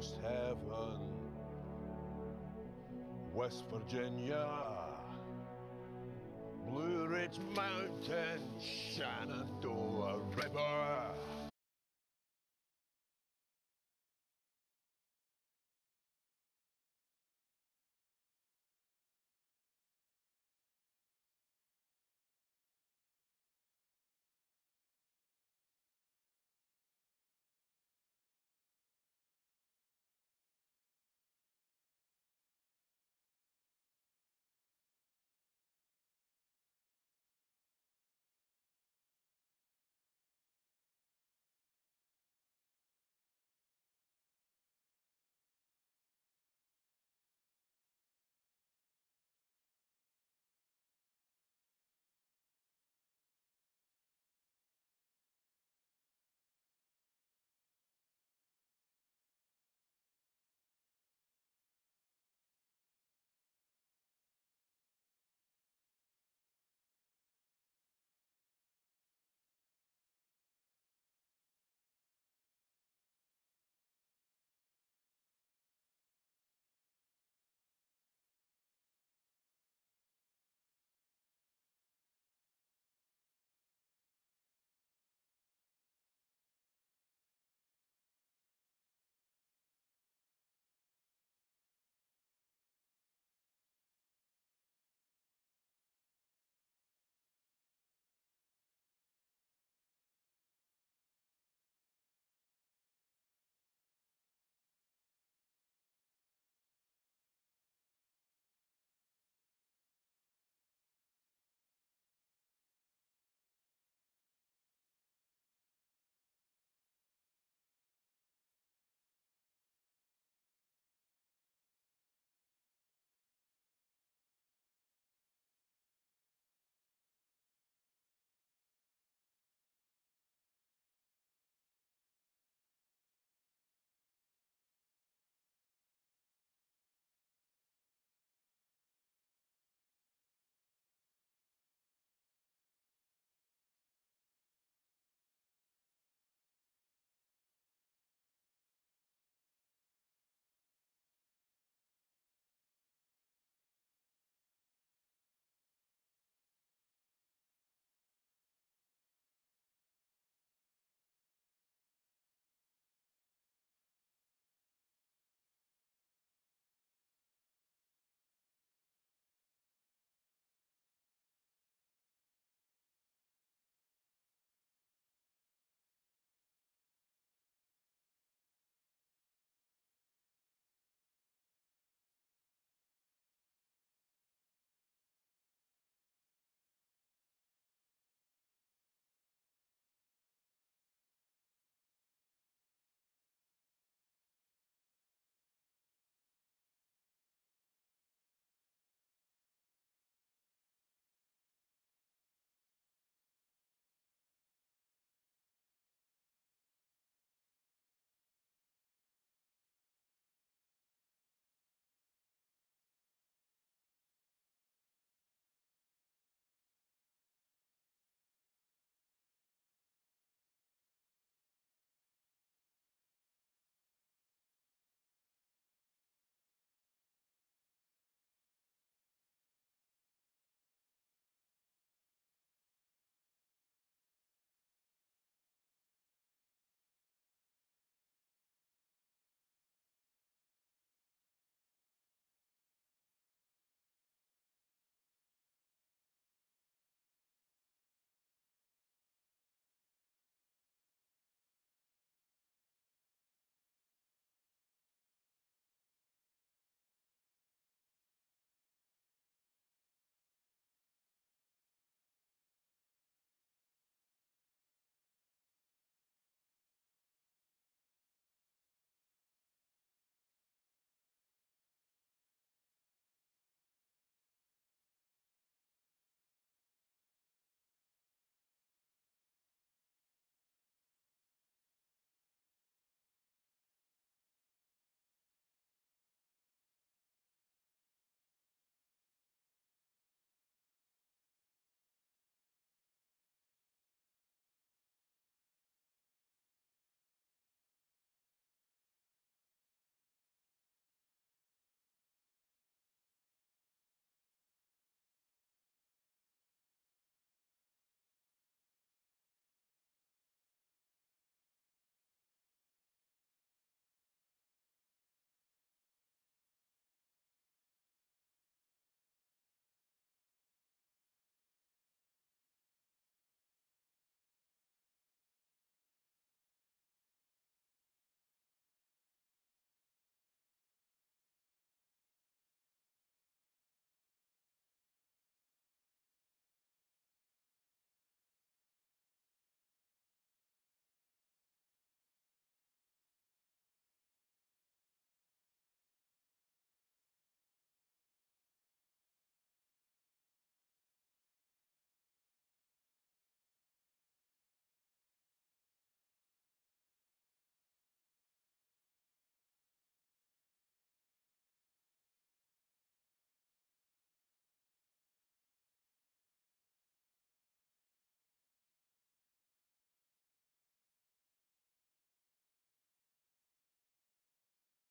almost heaven. West Virginia, Blue Ridge Mountain, Shenandoah River.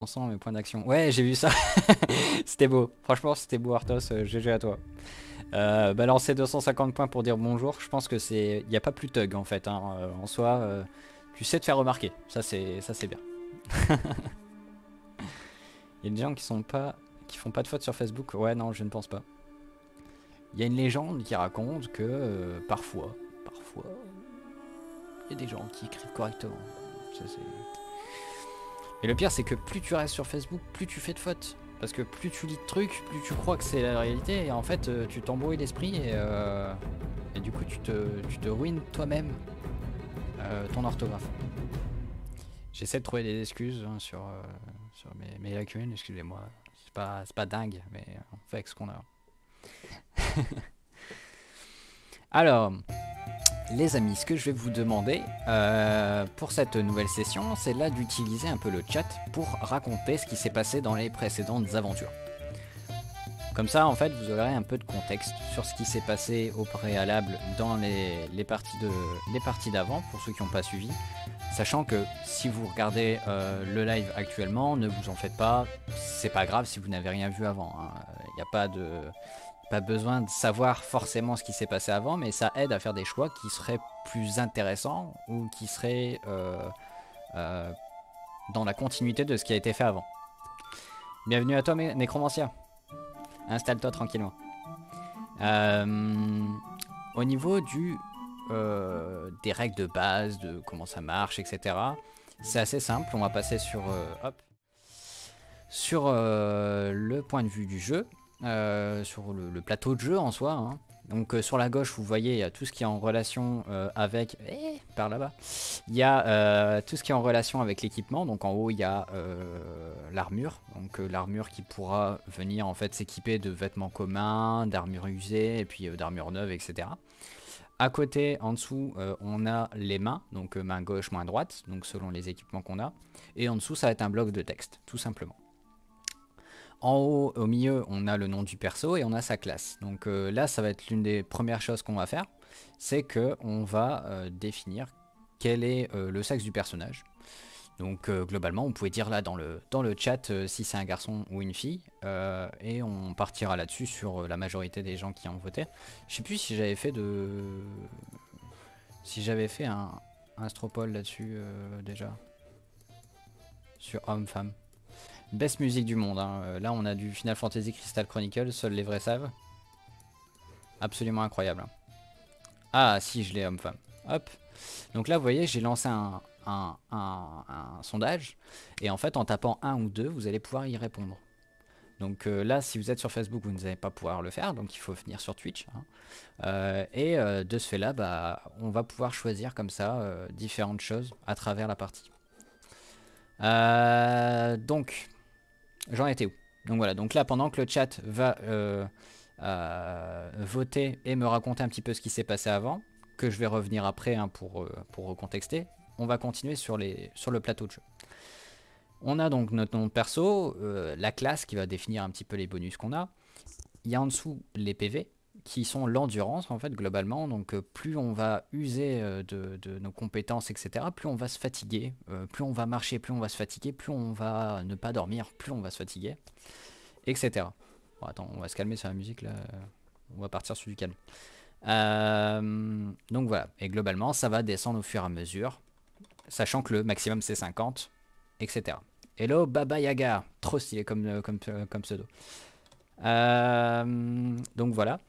Ensemble, mes points d'action. Ouais, j'ai vu ça. C'était beau. Franchement, c'était beau, Arthos. GG à toi. Balancer 250 points pour dire bonjour, je pense que c'est... Il n'y a pas plus thug en fait. Hein. En soi, tu sais te faire remarquer. Ça, c'est bien. Il y a des gens qui font pas de fautes sur Facebook. Ouais, non, je ne pense pas. Il y a une légende qui raconte que parfois, il y a des gens qui écrivent correctement. Ça, et le pire, c'est que plus tu restes sur Facebook, plus tu fais de fautes. Parce que plus tu lis de trucs, plus tu crois que c'est la réalité. Et en fait, tu t'embrouilles l'esprit et du coup, tu te ruines toi-même ton orthographe. J'essaie de trouver des excuses hein, sur mes lacunes, excusez-moi. C'est pas dingue, mais on fait avec ce qu'on a. Alors, les amis, ce que je vais vous demander pour cette nouvelle session, c'est là d'utiliser un peu le chat pour raconter ce qui s'est passé dans les précédentes aventures. Comme ça, en fait, vous aurez un peu de contexte sur ce qui s'est passé au préalable dans les parties d'avant, pour ceux qui n'ont pas suivi. Sachant que si vous regardez le live actuellement, ne vous en faites pas, c'est pas grave si vous n'avez rien vu avant. Il n'y a pas besoin de savoir forcément ce qui s'est passé avant, mais ça aide à faire des choix qui seraient plus intéressants ou qui seraient dans la continuité de ce qui a été fait avant. Bienvenue à toi, Nécromancia. Installe-toi tranquillement. Au niveau des règles de base, de comment ça marche, etc. C'est assez simple. On va passer sur le point de vue du jeu, sur le plateau de jeu en soi. Hein. Donc sur la gauche, vous voyez, il y a tout ce qui est en relation avec... par là-bas. Il y a tout ce qui est en relation avec l'équipement. Donc en haut, il y a l'armure. Donc l'armure qui pourra venir en fait s'équiper de vêtements communs, d'armure usée, et puis d'armure neuve, etc. À côté, en dessous, on a les mains. Donc main gauche, main droite, donc selon les équipements qu'on a. Et en dessous, ça va être un bloc de texte, tout simplement. En haut, au milieu, on a le nom du perso et on a sa classe. Donc là, ça va être l'une des premières choses qu'on va faire. C'est qu'on va définir quel est le sexe du personnage. Donc globalement, on pouvait dire là dans le chat si c'est un garçon ou une fille. Et on partira là-dessus sur la majorité des gens qui ont voté. Je sais plus si j'avais fait un stropole là-dessus déjà. Sur homme-femme. Best musique du monde. Hein. Là, on a du Final Fantasy Crystal Chronicle, seuls les vrais savent. Absolument incroyable. Hein. Ah, si, je l'ai homme-femme. Hop. Donc là, vous voyez, j'ai lancé un sondage. Et en fait, en tapant 1 ou 2, vous allez pouvoir y répondre. Donc là, si vous êtes sur Facebook, vous n'allez pas pouvoir le faire. Donc il faut venir sur Twitch. Hein. De ce fait-là, bah, on va pouvoir choisir comme ça différentes choses à travers la partie. Donc... J'en étais où? Donc voilà, donc là pendant que le chat va voter et me raconter un petit peu ce qui s'est passé avant, que je vais revenir après hein, pour recontexter, on va continuer sur le plateau de jeu. On a donc notre nom de perso, la classe qui va définir un petit peu les bonus qu'on a. Il y a en dessous les PV qui sont l'endurance en fait globalement, donc plus on va user de nos compétences etc, plus on va se fatiguer, plus on va marcher, plus on va se fatiguer, plus on va ne pas dormir, plus on va se fatiguer, etc. Bon, attends, on va se calmer sur la musique là, on va partir sur du calme. Donc voilà, et globalement ça va descendre au fur et à mesure, sachant que le maximum c'est 50, etc. Hello Baba Yaga, trop stylé comme pseudo. Donc voilà.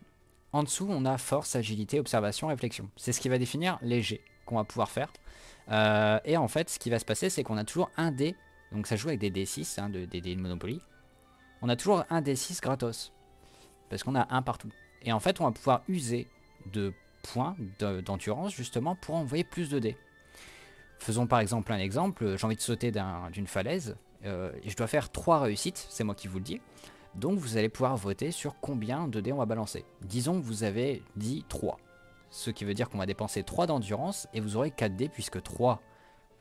En dessous, on a force, agilité, observation, réflexion. C'est ce qui va définir les jets qu'on va pouvoir faire. Et en fait, ce qui va se passer, c'est qu'on a toujours un dé. Donc ça joue avec des D6, hein, des dés de Monopoly. On a toujours un D6 gratos. Parce qu'on a un partout. Et en fait, on va pouvoir user de points d'endurance, justement, pour envoyer plus de dés. Faisons par exemple un exemple. J'ai envie de sauter d'une falaise. Et je dois faire 3 réussites, c'est moi qui vous le dis. Donc vous allez pouvoir voter sur combien de dés on va balancer. Disons que vous avez dit 3. Ce qui veut dire qu'on va dépenser 3 d'endurance et vous aurez 4 dés puisque 3,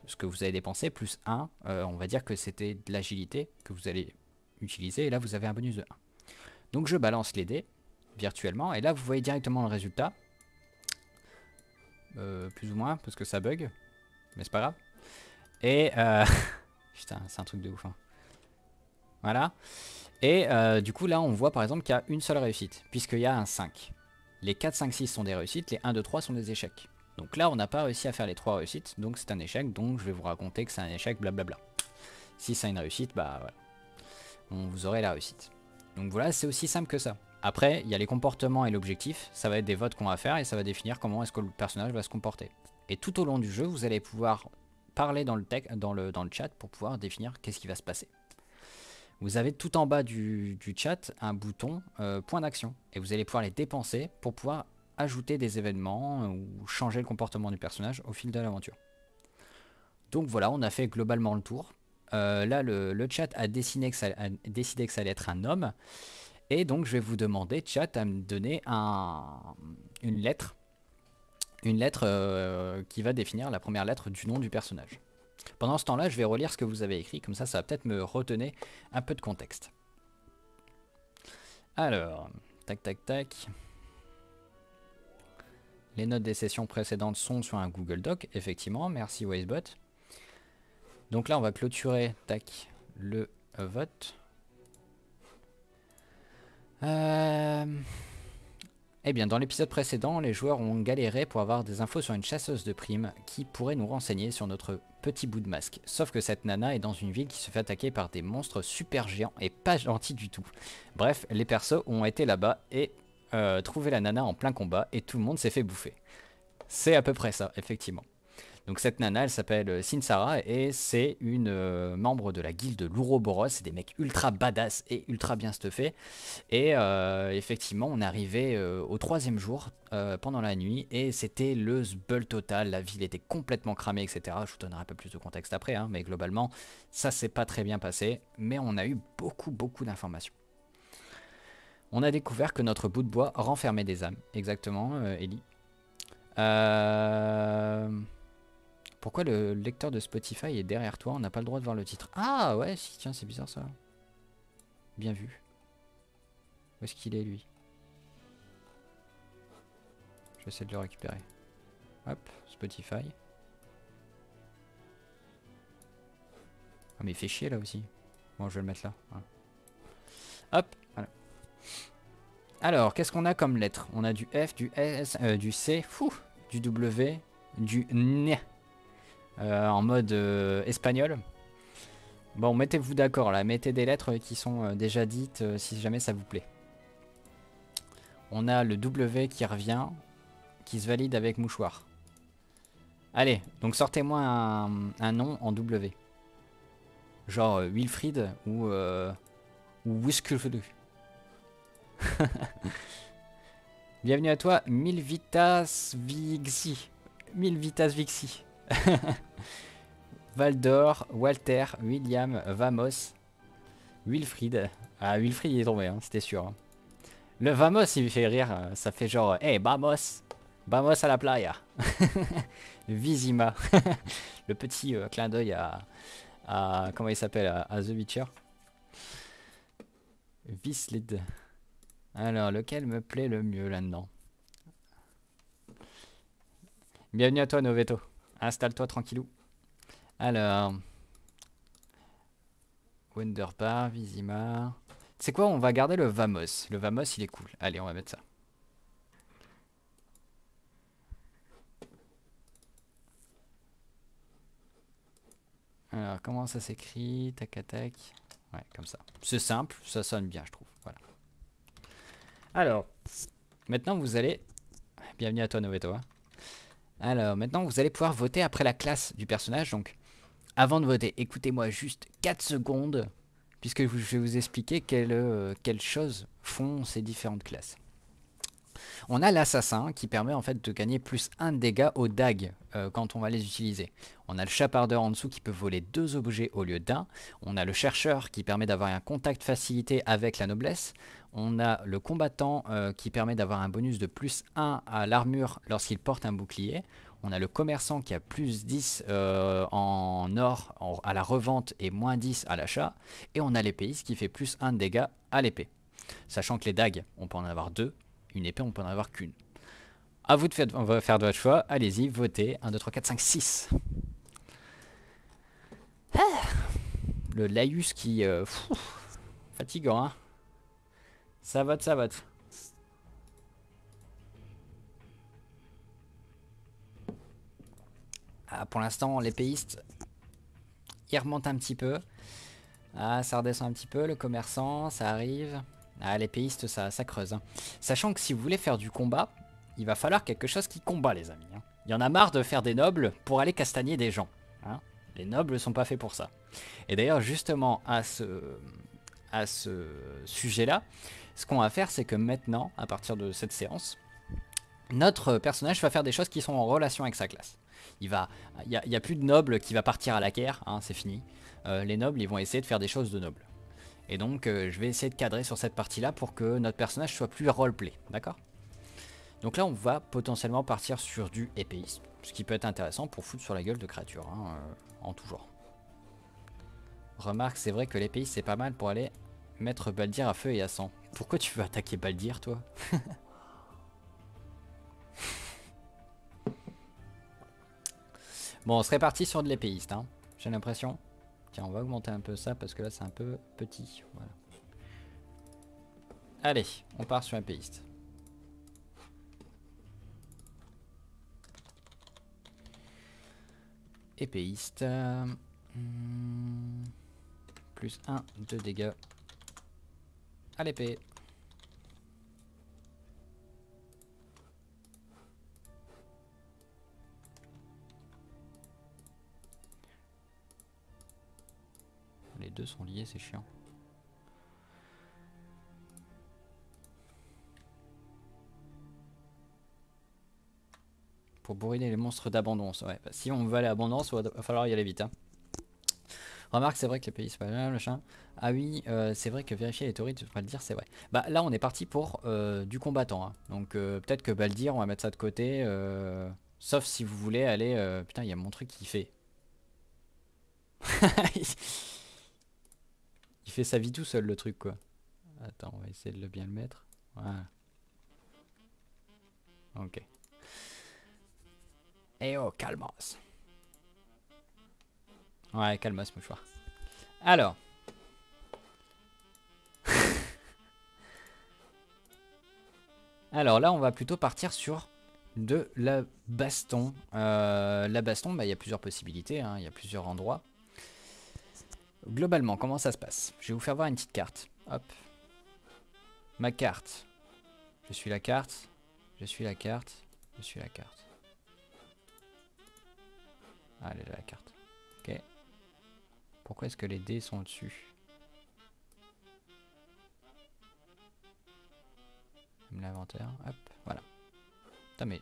ce que vous avez dépensé, plus 1, on va dire que c'était de l'agilité que vous allez utiliser. Et là vous avez un bonus de 1. Donc je balance les dés virtuellement et là vous voyez directement le résultat. Plus ou moins parce que ça bug. Mais c'est pas grave. Et putain c'est un truc de ouf. Hein. Voilà. Et du coup là on voit par exemple qu'il y a une seule réussite, puisqu'il y a un 5. Les 4, 5, 6 sont des réussites, les 1, 2, 3 sont des échecs. Donc là on n'a pas réussi à faire les 3 réussites, donc c'est un échec, donc je vais vous raconter que c'est un échec, blablabla. Si c'est une réussite, bah voilà, vous aurez la réussite. Donc voilà, c'est aussi simple que ça. Après, il y a les comportements et l'objectif, ça va être des votes qu'on va faire et ça va définir comment est-ce que le personnage va se comporter. Et tout au long du jeu, vous allez pouvoir parler dans le chat pour pouvoir définir qu'est-ce qui va se passer. Vous avez tout en bas du chat un bouton point d'action et vous allez pouvoir les dépenser pour pouvoir ajouter des événements ou changer le comportement du personnage au fil de l'aventure. Donc voilà, on a fait globalement le tour. Là, le chat a décidé que ça allait être un homme. Et donc, je vais vous demander, chat, à me donner une lettre. Une lettre qui va définir la première lettre du nom du personnage. Pendant ce temps-là, je vais relire ce que vous avez écrit. Comme ça va peut-être me retenir un peu de contexte. Alors, tac, tac, tac. Les notes des sessions précédentes sont sur un Google Doc, effectivement. Merci Wazebot. Donc là, on va clôturer, tac, le vote. Eh bien, dans l'épisode précédent, les joueurs ont galéré pour avoir des infos sur une chasseuse de primes qui pourrait nous renseigner sur notre petit bout de masque. Sauf que cette nana est dans une ville qui se fait attaquer par des monstres super géants et pas gentils du tout. Bref, les persos ont été là-bas et trouvé la nana en plein combat et tout le monde s'est fait bouffer. C'est à peu près ça, effectivement. Donc cette nana, elle s'appelle Sinsara et c'est une membre de la guilde l'Ouroboros. C'est des mecs ultra badass et ultra bien stuffés. Et effectivement, on est arrivé au 3e jour pendant la nuit et c'était le zbeul total. La ville était complètement cramée, etc. Je vous donnerai un peu plus de contexte après, hein, mais globalement, ça s'est pas très bien passé. Mais on a eu beaucoup d'informations. On a découvert que notre bout de bois renfermait des âmes. Exactement, Ellie. Pourquoi le lecteur de Spotify est derrière toi? On n'a pas le droit de voir le titre. Ah ouais, si, tiens, c'est bizarre ça. Bien vu. Où est-ce qu'il est, lui? Je vais essayer de le récupérer. Hop, Spotify. Ah mais il fait chier là aussi. Bon, je vais le mettre là. Voilà. Hop, voilà. Alors, qu'est-ce qu'on a comme lettre? On a du F, du S, du C, du W, du N. En mode espagnol. Bon, mettez-vous d'accord là, mettez des lettres qui sont déjà dites si jamais ça vous plaît. On a le W qui revient, qui se valide avec mouchoir. Allez, donc sortez-moi un nom en W. Genre Wilfried ou Whiskerflu. Bienvenue à toi, Milvitas Vixi. Milvitas Vixi. Valdor, Walter, William, Vamos, Wilfried. Ah, Wilfried il est tombé, hein, c'était sûr. Hein. Le Vamos il me fait rire, ça fait genre hey, vamos, vamos à la playa. Vizima. Le petit clin d'œil à comment il s'appelle, à The Witcher. Vislid. Alors, lequel me plaît le mieux là-dedans? Bienvenue à toi, Noveto. Installe-toi tranquillou. Alors, Wonderbar, Vizima. C'est quoi? On va garder le Vamos. Le Vamos, il est cool. Allez, on va mettre ça. Alors, comment ça s'écrit? Tac, tac. Ouais, comme ça. C'est simple, ça sonne bien, je trouve. Voilà. Alors, maintenant vous allez... Bienvenue à toi, Noveto. Hein. Alors, maintenant vous allez pouvoir voter après la classe du personnage. Donc, avant de voter, écoutez-moi juste 4 secondes, puisque je vais vous expliquer quelles choses font ces différentes classes. On a l'assassin qui permet en fait de gagner plus 1 de dégâts aux dagues quand on va les utiliser. On a le chapardeur en dessous qui peut voler 2 objets au lieu d'1. On a le chercheur qui permet d'avoir un contact facilité avec la noblesse. On a le combattant qui permet d'avoir un bonus de plus 1 à l'armure lorsqu'il porte un bouclier. On a le commerçant qui a plus 10 en or à la revente et moins 10 à l'achat. Et on a l'épéiste qui fait plus 1 de dégâts à l'épée. Sachant que les dagues, on peut en avoir 2. Une épée, on peut en avoir qu'une. A vous de faire de votre choix. Allez-y, votez. 1, 2, 3, 4, 5, 6. Le laïus qui... Fatigant, hein. Ça vote, ça vote. Ah, pour l'instant, les péistes, ils remontent un petit peu. Ah, ça redescend un petit peu, le commerçant, ça arrive. Ah, les péistes, ça creuse. Hein. Sachant que si vous voulez faire du combat, il va falloir quelque chose qui combat, les amis. Hein. Il y en a marre de faire des nobles pour aller castagner des gens. Hein. Les nobles sont pas faits pour ça. Et d'ailleurs, justement, à ce sujet-là, ce qu'on va faire, c'est que maintenant, à partir de cette séance, notre personnage va faire des choses qui sont en relation avec sa classe. Il y a plus de nobles qui va partir à la guerre, hein, c'est fini. Les nobles, ils vont essayer de faire des choses de nobles. Et donc, je vais essayer de cadrer sur cette partie-là pour que notre personnage soit plus roleplay, d'accord? Donc là, on va potentiellement partir sur du épéisme, ce qui peut être intéressant pour foutre sur la gueule de créatures, hein, en tout genre. Remarque, c'est vrai que l'épéisme, c'est pas mal pour aller mettre Baldir à feu et à sang. Pourquoi tu veux attaquer Baldir, toi? Bon, on serait parti sur de l'épéiste, hein, j'ai l'impression. Tiens, on va augmenter un peu ça parce que là c'est un peu petit. Voilà. Allez, on part sur épéiste. Épéiste. Plus 1 de dégâts à l'épée. Les deux sont liés, c'est chiant. Pour bourriner les monstres d'abondance. Ouais, bah, si on veut aller à abondance, il va falloir y aller vite. Hein. Remarque, c'est vrai que les pays, c'est pas mal, machin. Ah oui, c'est vrai que vérifier les théories, tu vas le dire, c'est vrai. Bah là, on est parti pour du combattant. Hein. Donc peut-être que Baldir, on va mettre ça de côté. Sauf si vous voulez aller... putain, il y a mon truc qui fait. Il fait sa vie tout seul, le truc, quoi. Attends, on va essayer de bien le mettre. Voilà. Ok. Eh oh, calmos. Ouais, calmos, mouchoir. Alors. Alors là, on va plutôt partir sur de la baston. La baston, bah, y a plusieurs possibilités, hein, y a plusieurs endroits. Globalement, comment ça se passe? Je vais vous faire voir une petite carte. Hop. Ma carte. Je suis la carte. Je suis la carte. Je suis la carte. Ah, elle est là, la carte. Ok. Pourquoi est-ce que les dés sont au-dessus? L'inventaire. Hop. Voilà. Putain, mais...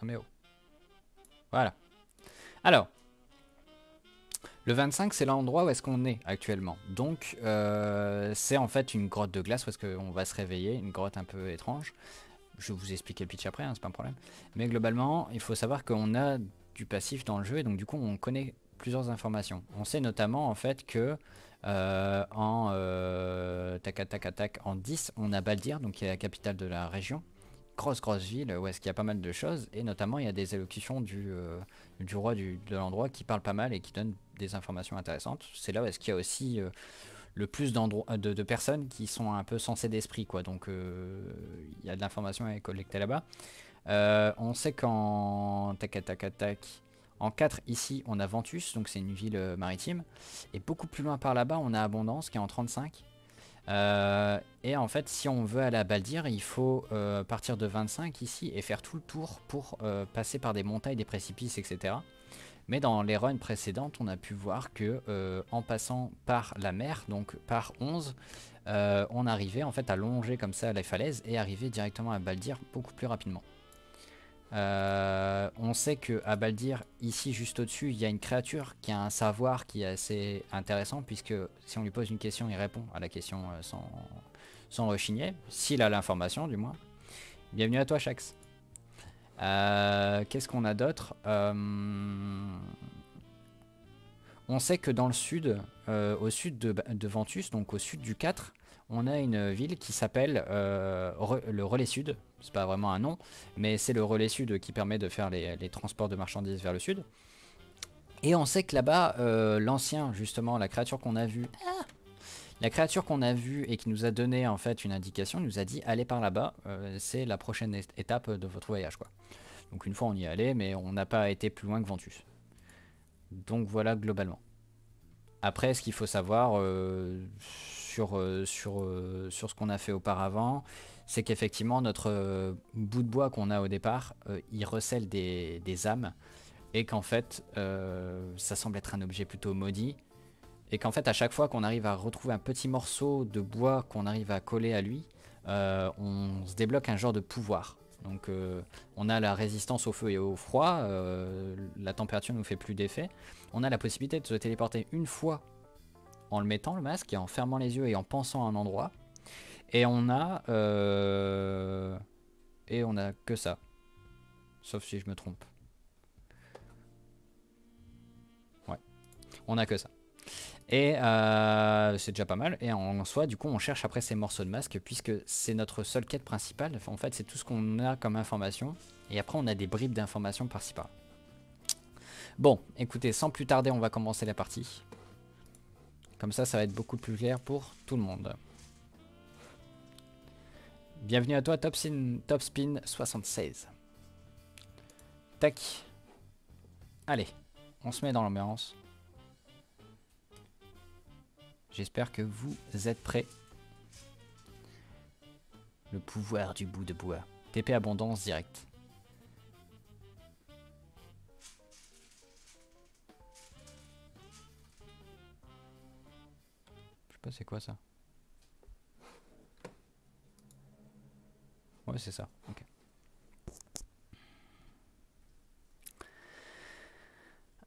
Oh, mais oh. Voilà. Alors. Le 25, c'est l'endroit où est-ce qu'on est actuellement. Donc, c'est en fait une grotte de glace où est-ce qu'on va se réveiller. Une grotte un peu étrange. Je vais vous expliquer le pitch après, hein, c'est pas un problème. Mais globalement, il faut savoir qu'on a du passif dans le jeu. Et donc, du coup, on connaît plusieurs informations. On sait notamment, en fait, que en 10, on a Baldir, donc qui est la capitale de la région. Grosse ville où est-ce qu'il y a pas mal de choses. Et notamment, il y a des élocutions du roi de l'endroit qui parle pas mal et qui donne des informations intéressantes. C'est là où est-ce qu'il y a aussi le plus de personnes qui sont un peu sensées d'esprit, quoi. Donc il y a de l'information à collecter là-bas. On sait qu'en en 4 ici on a Ventus, donc c'est une ville maritime. Et beaucoup plus loin par là-bas on a Abondance qui est en 35. Et en fait si on veut aller à Baldir, il faut partir de 25 ici et faire tout le tour pour passer par des montagnes, des précipices, etc. Mais dans les runs précédentes, on a pu voir que en passant par la mer, donc par 11, on arrivait en fait à longer comme ça les falaises et arriver directement à Baldir beaucoup plus rapidement. On sait que à Baldir, ici juste au-dessus, il y a une créature qui a un savoir qui est assez intéressant, puisque si on lui pose une question, il répond à la question sans rechigner, s'il a l'information du moins. Bienvenue à toi, Shax. Qu'est-ce qu'on a d'autre? On sait que dans le sud, au sud de Ventus, donc au sud du 4, on a une ville qui s'appelle le Relais Sud. C'est pas vraiment un nom, mais c'est le Relais Sud qui permet de faire les transports de marchandises vers le sud. Et on sait que là-bas, l'ancien, justement, la créature qu'on a vue, La créature qu'on a vue et qui nous a donné en fait une indication, nous a dit allez par là-bas, c'est la prochaine étape de votre voyage quoi. Donc une fois on y est allé, mais on n'a pas été plus loin que Ventus. Donc voilà globalement. Après, ce qu'il faut savoir sur ce qu'on a fait auparavant, c'est qu'effectivement notre bout de bois qu'on a au départ, il recèle des âmes, et qu'en fait ça semble être un objet plutôt maudit, et qu'en fait à chaque fois qu'on arrive à retrouver un petit morceau de bois qu'on arrive à coller à lui, on se débloque un genre de pouvoir. Donc on a la résistance au feu et au froid, la température ne nous fait plus d'effet. On a la possibilité de se téléporter une fois en le mettant le masque et en fermant les yeux et en pensant à un endroit. Et on a que ça. Sauf si je me trompe. Ouais. On a que ça. Et c'est déjà pas mal. Et en soi, du coup, on cherche après ces morceaux de masque puisque c'est notre seule quête principale. Enfin, en fait, c'est tout ce qu'on a comme information. Et après, on a des bribes d'informations par-ci par-là. Bon, écoutez, sans plus tarder, on va commencer la partie. Comme ça va être beaucoup plus clair pour tout le monde. Bienvenue à toi, Topspin 76. Tac. Allez, on se met dans l'ambiance. J'espère que vous êtes prêts. Le pouvoir du bout de bois. TP abondance direct. Je sais pas c'est quoi ça. Ouais c'est ça. Ok.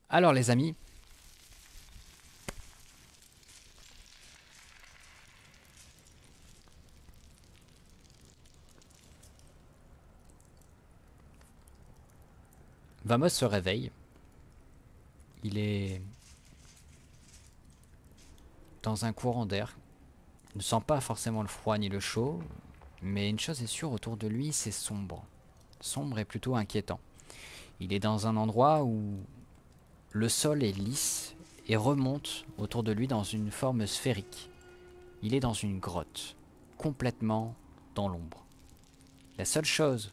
Alors les amis. Vamos se réveille. Il est dans un courant d'air. Il ne sent pas forcément le froid ni le chaud. Mais une chose est sûre, autour de lui, c'est sombre. Sombre et plutôt inquiétant. Il est dans un endroit où le sol est lisse et remonte autour de lui dans une forme sphérique. Il est dans une grotte, complètement dans l'ombre. La seule chose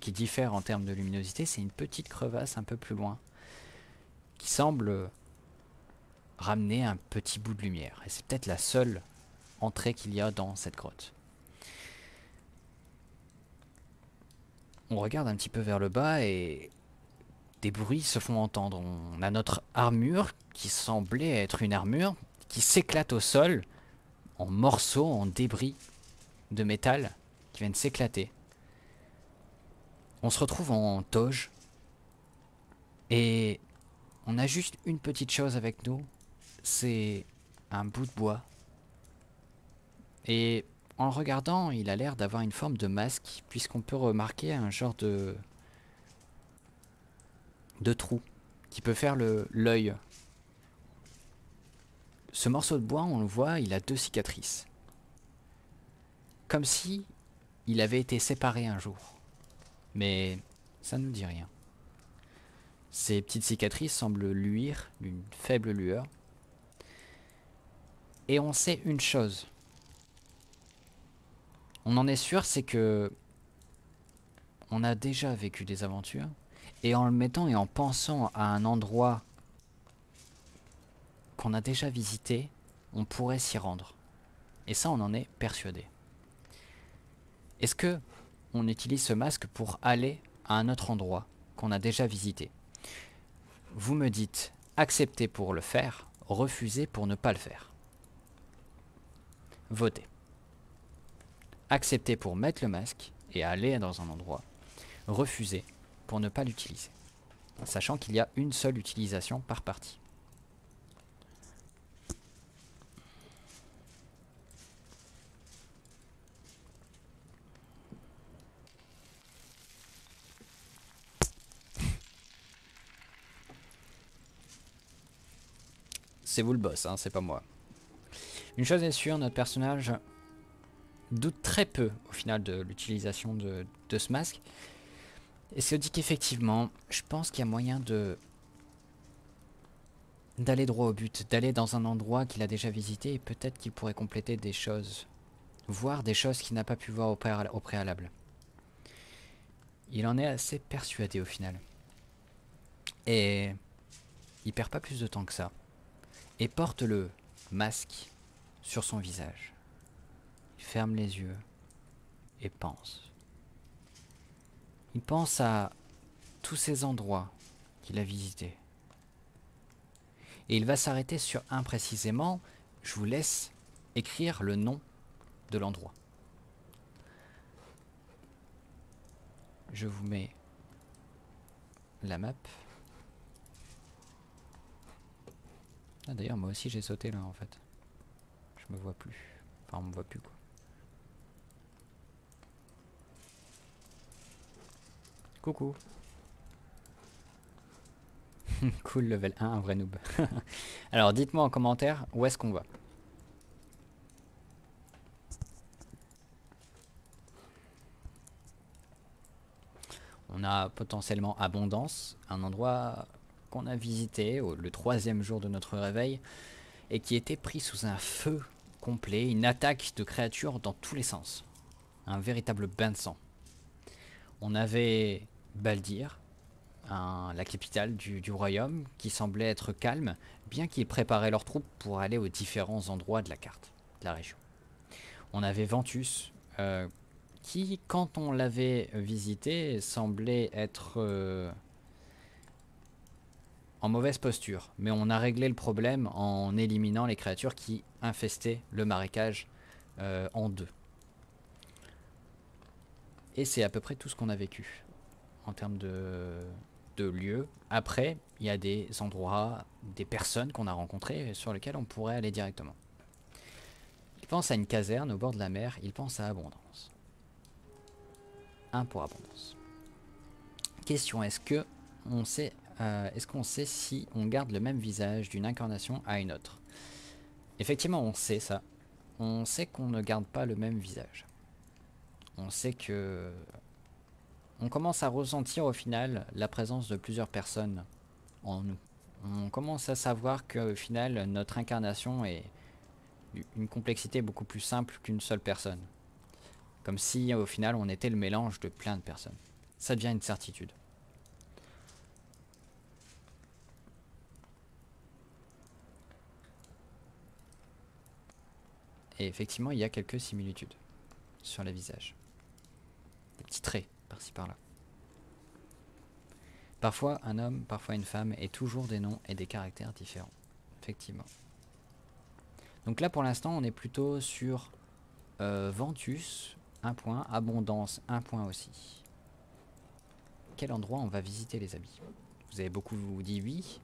qui diffère en termes de luminosité, c'est une petite crevasse un peu plus loin, qui semble ramener un petit bout de lumière. Et c'est peut-être la seule entrée qu'il y a dans cette grotte. On regarde un petit peu vers le bas et des bruits se font entendre. On a notre armure qui semblait être une armure qui s'éclate au sol en morceaux, en débris de métal qui viennent s'éclater. On se retrouve en toge et on a juste une petite chose avec nous, c'est un bout de bois. Et en le regardant, il a l'air d'avoir une forme de masque, puisqu'on peut remarquer un genre de trou qui peut faire l'œil. Ce morceau de bois, on le voit, il a 2 cicatrices. Comme si il avait été séparé un jour. Mais ça ne nous dit rien. Ces petites cicatrices semblent luire d'une faible lueur. Et on sait une chose. On en est sûr, c'est que on a déjà vécu des aventures. Et en le mettant et en pensant à un endroit qu'on a déjà visité, on pourrait s'y rendre. Et ça, on en est persuadé. Est-ce que on utilise ce masque pour aller à un autre endroit qu'on a déjà visité? Vous me dites accepter pour le faire, refuser pour ne pas le faire. Votez. Accepter pour mettre le masque et aller dans un endroit. Refuser pour ne pas l'utiliser. Sachant qu'il y a une seule utilisation par partie. C'est vous le boss, hein, c'est pas moi. Une chose est sûre, notre personnage doute très peu au final de l'utilisation de ce masque. Et se dit qu'effectivement, je pense qu'il y a moyen de d'aller droit au but, d'aller dans un endroit qu'il a déjà visité et peut-être qu'il pourrait compléter des choses, voir des choses qu'il n'a pas pu voir au préalable. Il en est assez persuadé au final. Et il perd pas plus de temps que ça. Et porte le masque sur son visage. Il ferme les yeux et pense. Il pense à tous ces endroits qu'il a visités. Et il va s'arrêter sur un précisément. Je vous laisse écrire le nom de l'endroit. Je vous mets la map. Ah, d'ailleurs, moi aussi j'ai sauté là en fait. Je me vois plus. Enfin, on me voit plus quoi. Coucou. Cool, level 1, un vrai noob. Alors, dites-moi en commentaire où est-ce qu'on va. On a potentiellement Abondance, un endroit qu'on a visité le 3e jour de notre réveil et qui était pris sous un feu complet, une attaque de créatures dans tous les sens. Un véritable bain de sang. On avait Baldir, la capitale du royaume, qui semblait être calme, bien qu'ils préparaient leurs troupes pour aller aux différents endroits de la carte, de la région. On avait Ventus, qui, quand on l'avait visité, semblait être en mauvaise posture. Mais on a réglé le problème en éliminant les créatures qui infestaient le marécage en deux. Et c'est à peu près tout ce qu'on a vécu en termes de lieux. Après, il y a des endroits, des personnes qu'on a rencontrées sur lesquelles on pourrait aller directement. Il pense à une caserne au bord de la mer, il pense à Abondance. 1 pour Abondance. Question, est-ce qu'on sait si on garde le même visage d'une incarnation à une autre? Effectivement, on sait ça. On sait qu'on ne garde pas le même visage. On sait que on commence à ressentir au final la présence de plusieurs personnes en nous. On commence à savoir qu'au final, notre incarnation est une complexité beaucoup plus simple qu'une seule personne. Comme si au final on était le mélange de plein de personnes. Ça devient une certitude. Et effectivement, il y a quelques similitudes sur les visages. Des petits traits par-ci par-là. Parfois un homme, parfois une femme, et toujours des noms et des caractères différents. Effectivement. Donc là pour l'instant on est plutôt sur Ventus, 1 point, Abondance, 1 point aussi. Quel endroit on va visiter les amis? Vous avez beaucoup dit oui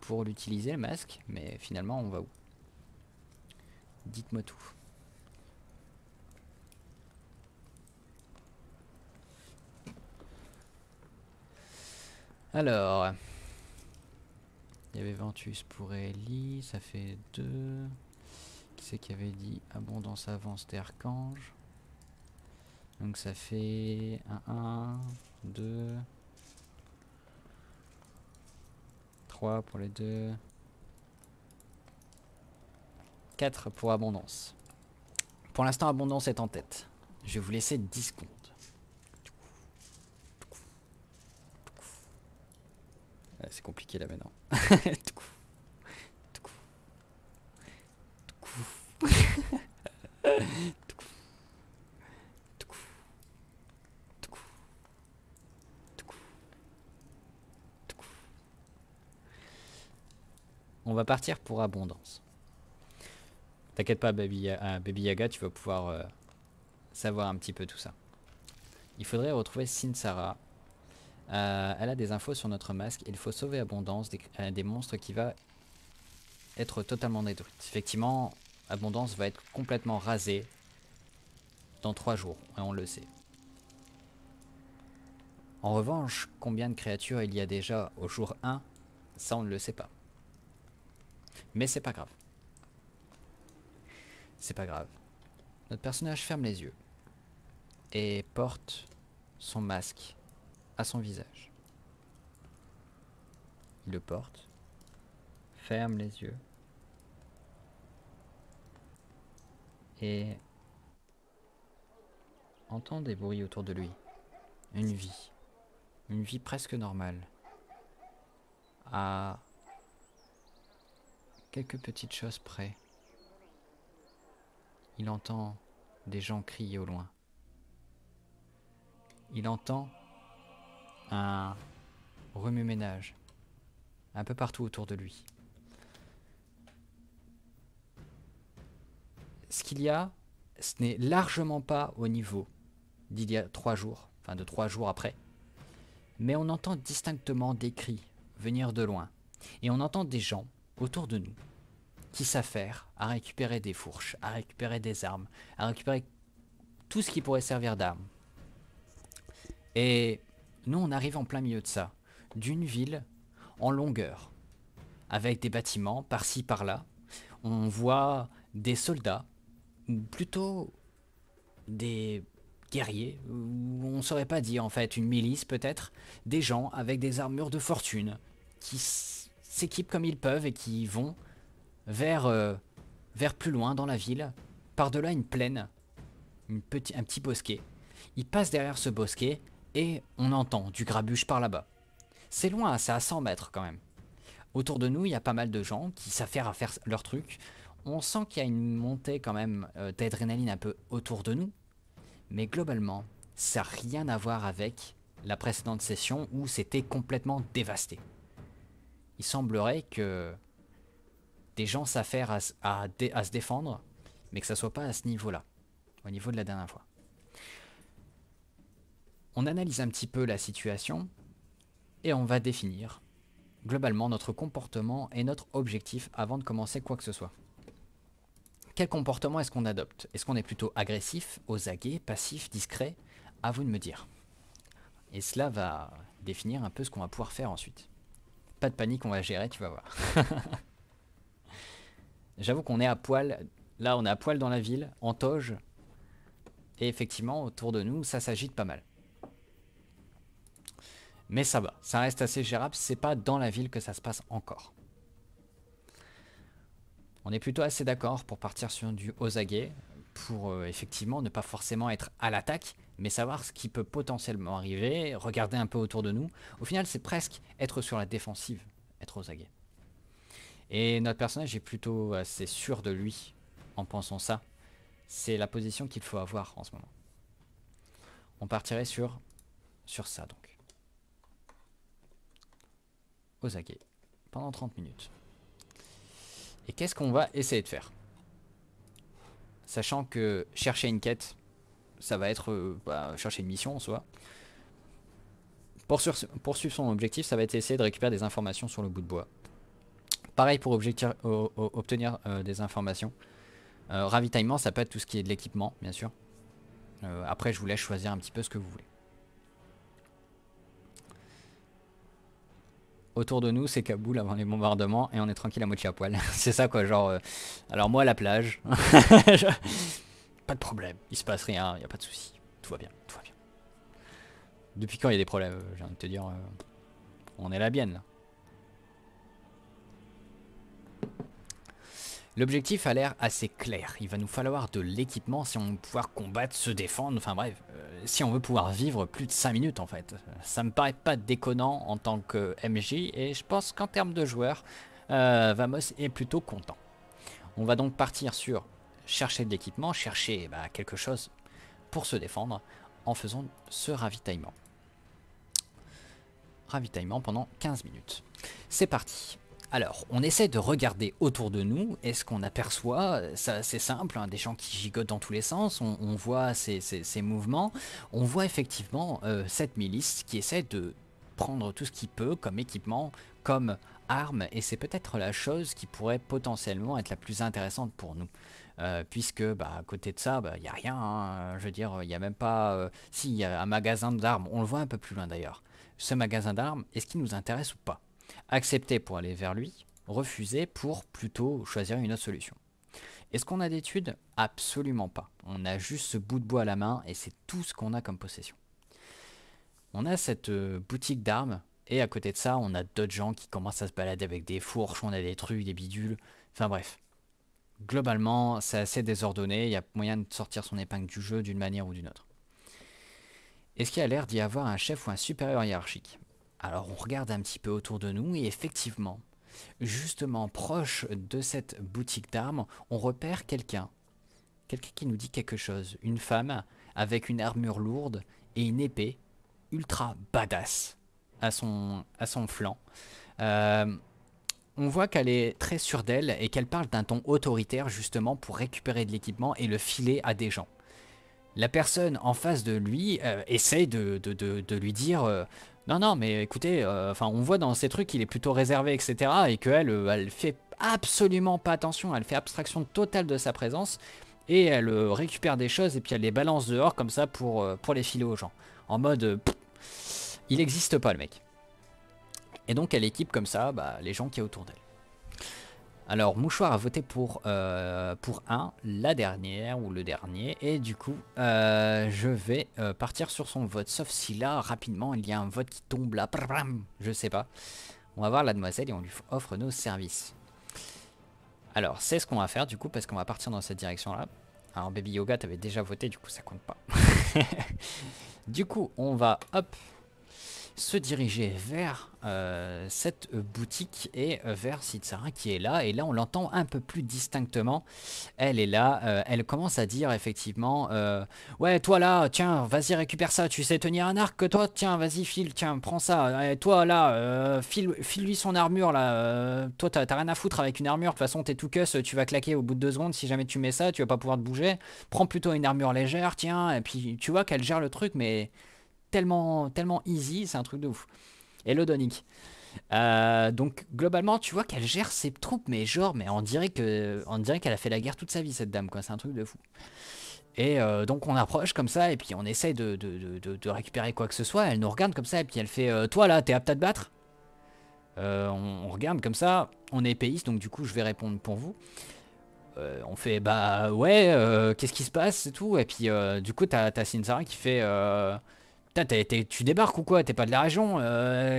pour l'utiliser le masque, mais finalement on va où? Dites-moi tout. Alors, il y avait Ventus pour Ellie, ça fait 2. Qui c'est qui avait dit Abondance avant, c'était Archange. Donc ça fait 1, 2, 3 pour les deux. 4 pour Abondance. Pour l'instant, Abondance est en tête. Je vais vous laisser 10 secondes. C'est compliqué là maintenant. On va partir pour Abondance. T'inquiète pas, Baby Yaga, tu vas pouvoir savoir un petit peu tout ça. Il faudrait retrouver Sinsara. Elle a des infos sur notre masque. Il faut sauver Abondance des monstres qui va être totalement détruite. Effectivement, Abondance va être complètement rasée dans 3 jours, et on le sait. En revanche, combien de créatures il y a déjà au jour 1, ça on ne le sait pas. Mais c'est pas grave. C'est pas grave. Notre personnage ferme les yeux et porte son masque à son visage. Il le porte. ferme les yeux et entend des bruits autour de lui. Une vie presque normale, à quelques petites choses près. Il entend des gens crier au loin. Il entend un remue-ménage un peu partout autour de lui. Ce qu'il y a, ce n'est largement pas au niveau d'il y a 3 jours, enfin de 3 jours après, mais on entend distinctement des cris venir de loin, et on entend des gens autour de nous qui s'affairent à récupérer des fourches, à récupérer des armes, à récupérer tout ce qui pourrait servir d'arme. Et nous, on arrive en plein milieu de ça, d'une ville en longueur, avec des bâtiments par-ci par-là. On voit des soldats, ou plutôt des guerriers, ou on saurait pas dire en fait, une milice peut-être, des gens avec des armures de fortune, qui s'équipent comme ils peuvent et qui vont vers plus loin dans la ville, par-delà une plaine, un petit bosquet. Ils passent derrière ce bosquet et on entend du grabuge par là-bas. C'est loin, c'est à 100 mètres quand même. Autour de nous, il y a pas mal de gens qui s'affairent à faire leur truc. On sent qu'il y a une montée quand même d'adrénaline un peu autour de nous. Mais globalement, ça n'a rien à voir avec la précédente session où c'était complètement dévasté. Il semblerait que des gens s'affairent à se défendre, mais que ça soit pas à ce niveau-là, au niveau de la dernière fois. On analyse un petit peu la situation et on va définir globalement notre comportement et notre objectif avant de commencer quoi que ce soit. Quel comportement est-ce qu'on adopte? Est-ce qu'on est plutôt agressif, aux aguets, passif, discret? À vous de me dire. Et cela va définir un peu ce qu'on va pouvoir faire ensuite. Pas de panique, on va gérer, tu vas voir. J'avoue qu'on est à poil. Là, on est à poil dans la ville, en toge. Et effectivement, autour de nous, ça s'agite pas mal. Mais ça va, ça reste assez gérable. C'est pas dans la ville que ça se passe encore. On est plutôt assez d'accord pour partir sur du aux aguets, pour effectivement ne pas forcément être à l'attaque, mais savoir ce qui peut potentiellement arriver, regarder un peu autour de nous. Au final, c'est presque être sur la défensive, être aux aguets. Et notre personnage est plutôt assez sûr de lui en pensant ça. C'est la position qu'il faut avoir en ce moment. On partirait sur ça donc. Aux aguets, pendant 30 minutes. Et qu'est-ce qu'on va essayer de faire? Sachant que chercher une quête, ça va être chercher une mission en soi. Poursuivre son objectif, ça va être essayer de récupérer des informations sur le bout de bois. Pareil pour obtenir des informations. Ravitaillement, ça peut être tout ce qui est de l'équipement, bien sûr. Après, je vous laisse choisir un petit peu ce que vous voulez. Autour de nous, c'est Kaboul avant les bombardements et on est tranquille à moitié à poil. C'est ça quoi, genre... alors moi, à la plage, pas de problème, il se passe rien, il n'y a pas de souci. Tout va bien, tout va bien. Depuis quand il y a des problèmes, j'ai envie de te dire, on est la bienne là. L'objectif a l'air assez clair. Il va nous falloir de l'équipement si on veut pouvoir combattre, se défendre, enfin bref, si on veut pouvoir vivre plus de 5 minutes en fait. Ça me paraît pas déconnant en tant que MJ et je pense qu'en termes de joueurs, Vamos est plutôt content. On va donc partir sur chercher de l'équipement, chercher quelque chose pour se défendre en faisant ce ravitaillement. Ravitaillement pendant 15 minutes. C'est parti. Alors, on essaie de regarder autour de nous, et ce qu'on aperçoit, c'est simple, hein, des gens qui gigotent dans tous les sens, on voit ces mouvements, on voit effectivement cette milice qui essaie de prendre tout ce qu'il peut comme équipement, comme arme, et c'est peut-être la chose qui pourrait potentiellement être la plus intéressante pour nous. Puisque à côté de ça, il n'y a rien, hein, je veux dire, il n'y a même pas... si, il y a un magasin d'armes, on le voit un peu plus loin d'ailleurs. Ce magasin d'armes, est-ce qu'il nous intéresse ou pas? Accepter pour aller vers lui, refuser pour plutôt choisir une autre solution. Est-ce qu'on a d'études? Absolument pas. On a juste ce bout de bois à la main et c'est tout ce qu'on a comme possession. On a cette boutique d'armes Et à côté de ça, on a d'autres gens qui commencent à se balader avec des fourches, on a des trucs, des bidules. Enfin bref. Globalement, c'est assez désordonné. Il y a moyen de sortir son épingle du jeu d'une manière ou d'une autre. Est-ce qu'il y a l'air d'y avoir un chef ou un supérieur hiérarchique? Alors on regarde un petit peu autour de nous et effectivement, justement proche de cette boutique d'armes, on repère quelqu'un. Quelqu'un qui nous dit quelque chose. Une femme avec une armure lourde et une épée ultra badass à son flanc. On voit qu'elle est très sûre d'elle et qu'elle parle d'un ton autoritaire justement pour récupérer de l'équipement et le filer à des gens. La personne en face de lui essaye de lui dire non, non, mais écoutez, enfin, on voit dans ces trucs qu'il est plutôt réservé, etc. Et qu'elle elle fait absolument pas attention, elle fait abstraction totale de sa présence et elle récupère des choses et puis elle les balance dehors comme ça pour les filer aux gens. En mode, il n'existe pas le mec. Et donc elle équipe comme ça les gens qui est autour d'elle. Alors, Mouchoir a voté pour 1, la dernière ou le dernier, et du coup, je vais partir sur son vote. Sauf si là, rapidement, il y a un vote qui tombe là, je sais pas. On va voir la demoiselle et on lui offre nos services. Alors, c'est ce qu'on va faire du coup, parce qu'on va partir dans cette direction-là. Alors, Baby Yoga, t'avais déjà voté, du coup, ça compte pas. Du coup, on va, hop, se diriger vers cette boutique et vers Sitsara qui est là. Et là, on l'entend un peu plus distinctement. Elle est là. Elle commence à dire effectivement ouais, toi là, tiens, vas-y, récupère ça. Tu sais tenir un arc que toi? Tiens, vas-y, file, tiens, prends ça. Toi là, file-lui son armure là. Toi, t'as rien à foutre avec une armure. De toute façon, t'es tout cuss. Tu vas claquer au bout de 2 secondes. Si jamais tu mets ça, tu vas pas pouvoir te bouger. Prends plutôt une armure légère, tiens. Et puis, tu vois qu'elle gère le truc, mais tellement easy, c'est un truc de ouf. Hello Donic. Donc globalement, tu vois qu'elle gère ses troupes, mais genre, mais on dirait qu'elle a fait la guerre toute sa vie cette dame, quoi. C'est un truc de fou. Et donc on approche comme ça et puis on essaye de récupérer quoi que ce soit. Elle nous regarde comme ça et puis elle fait toi là, t'es apte à te battre? On regarde comme ça, on est épéiste donc du coup je vais répondre pour vous. On fait bah ouais, qu'est-ce qui se passe, c'est tout. Et puis du coup t'as Sinsara qui fait putain, tu débarques ou quoi? T'es pas de la région?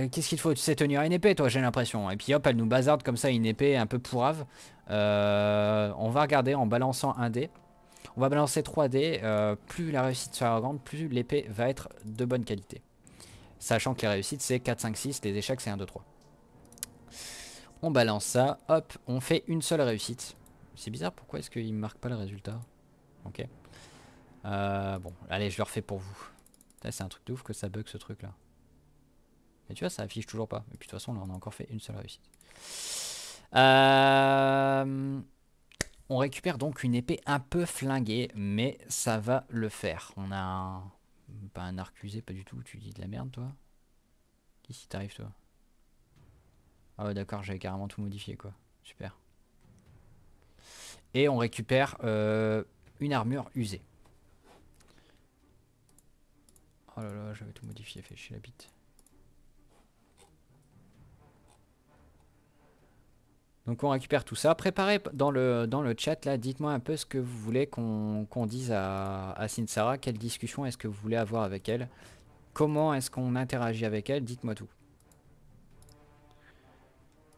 Qu'est-ce qu'il te faut? Tu sais tenir une épée, toi, j'ai l'impression. Et puis hop, elle nous bazarde comme ça une épée un peu pourrave. On va regarder en balançant un dé. On va balancer 3 dés. Plus la réussite sera grande, plus l'épée va être de bonne qualité. Sachant que les réussites, c'est 4, 5, 6. Les échecs, c'est 1, 2, 3. On balance ça. Hop, on fait une seule réussite. C'est bizarre, pourquoi est-ce qu'il me marque pas le résultat? Ok. Bon, allez, je le refais pour vous. C'est un truc de ouf que ça bug ce truc là. Et tu vois, ça affiche toujours pas. Et puis de toute façon, là, on a encore fait une seule réussite. On récupère donc une épée un peu flinguée, mais ça va le faire. On a un... Pas un arc usé, pas du tout. Tu dis de la merde, toi? Qu'est-ce qui t'arrive, toi? Ah ouais, d'accord, j'avais carrément tout modifié, quoi. Super. Et on récupère une armure usée. Oh là là, j'avais tout modifié, fait chier la bite. Donc on récupère tout ça. Préparez dans le chat là, dites-moi un peu ce que vous voulez qu'on dise à Sinsara. Quelle discussion est-ce que vous voulez avoir avec elle? Comment est-ce qu'on interagit avec elle? Dites-moi tout.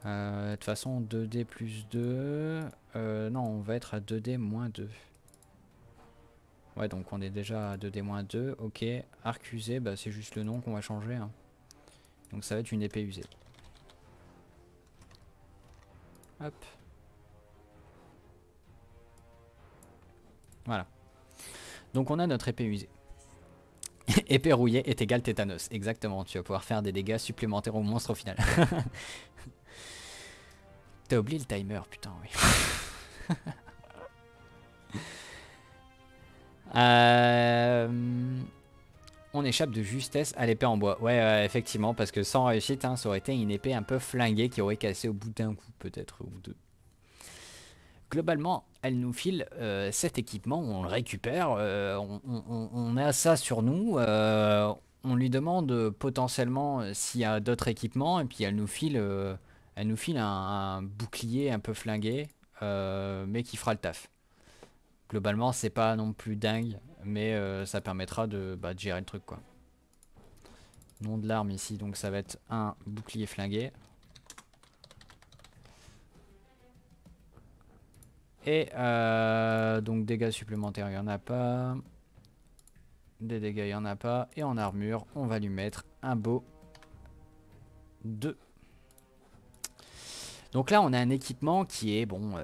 De toute façon, 2D plus 2. Non, on va être à 2D moins 2. Ouais, donc on est déjà à 2D moins 2. Ok, arc usé, bah, c'est juste le nom qu'on va changer. Hein. Donc ça va être une épée usée. Hop. Voilà. Donc on a notre épée usée. Épée rouillée est égal tétanos. Exactement, tu vas pouvoir faire des dégâts supplémentaires au monstre au final. T'as oublié le timer, putain, oui. On échappe de justesse à l'épée en bois. Ouais, effectivement, parce que sans réussite, hein, ça aurait été une épée un peu flinguée qui aurait cassé au bout d'un coup, peut-être, ou deux. Globalement, elle nous file cet équipement, on le récupère, on a ça sur nous, on lui demande potentiellement s'il y a d'autres équipements, et puis elle nous file un bouclier un peu flingué, mais qui fera le taf. Globalement, c'est pas non plus dingue, mais ça permettra de gérer le truc, quoi. Nom de l'arme ici, donc ça va être un bouclier flingué. Et donc dégâts supplémentaires, il n'y en a pas. Des dégâts, il n'y en a pas. Et en armure, on va lui mettre un beau 2. Donc là, on a un équipement qui est, bon,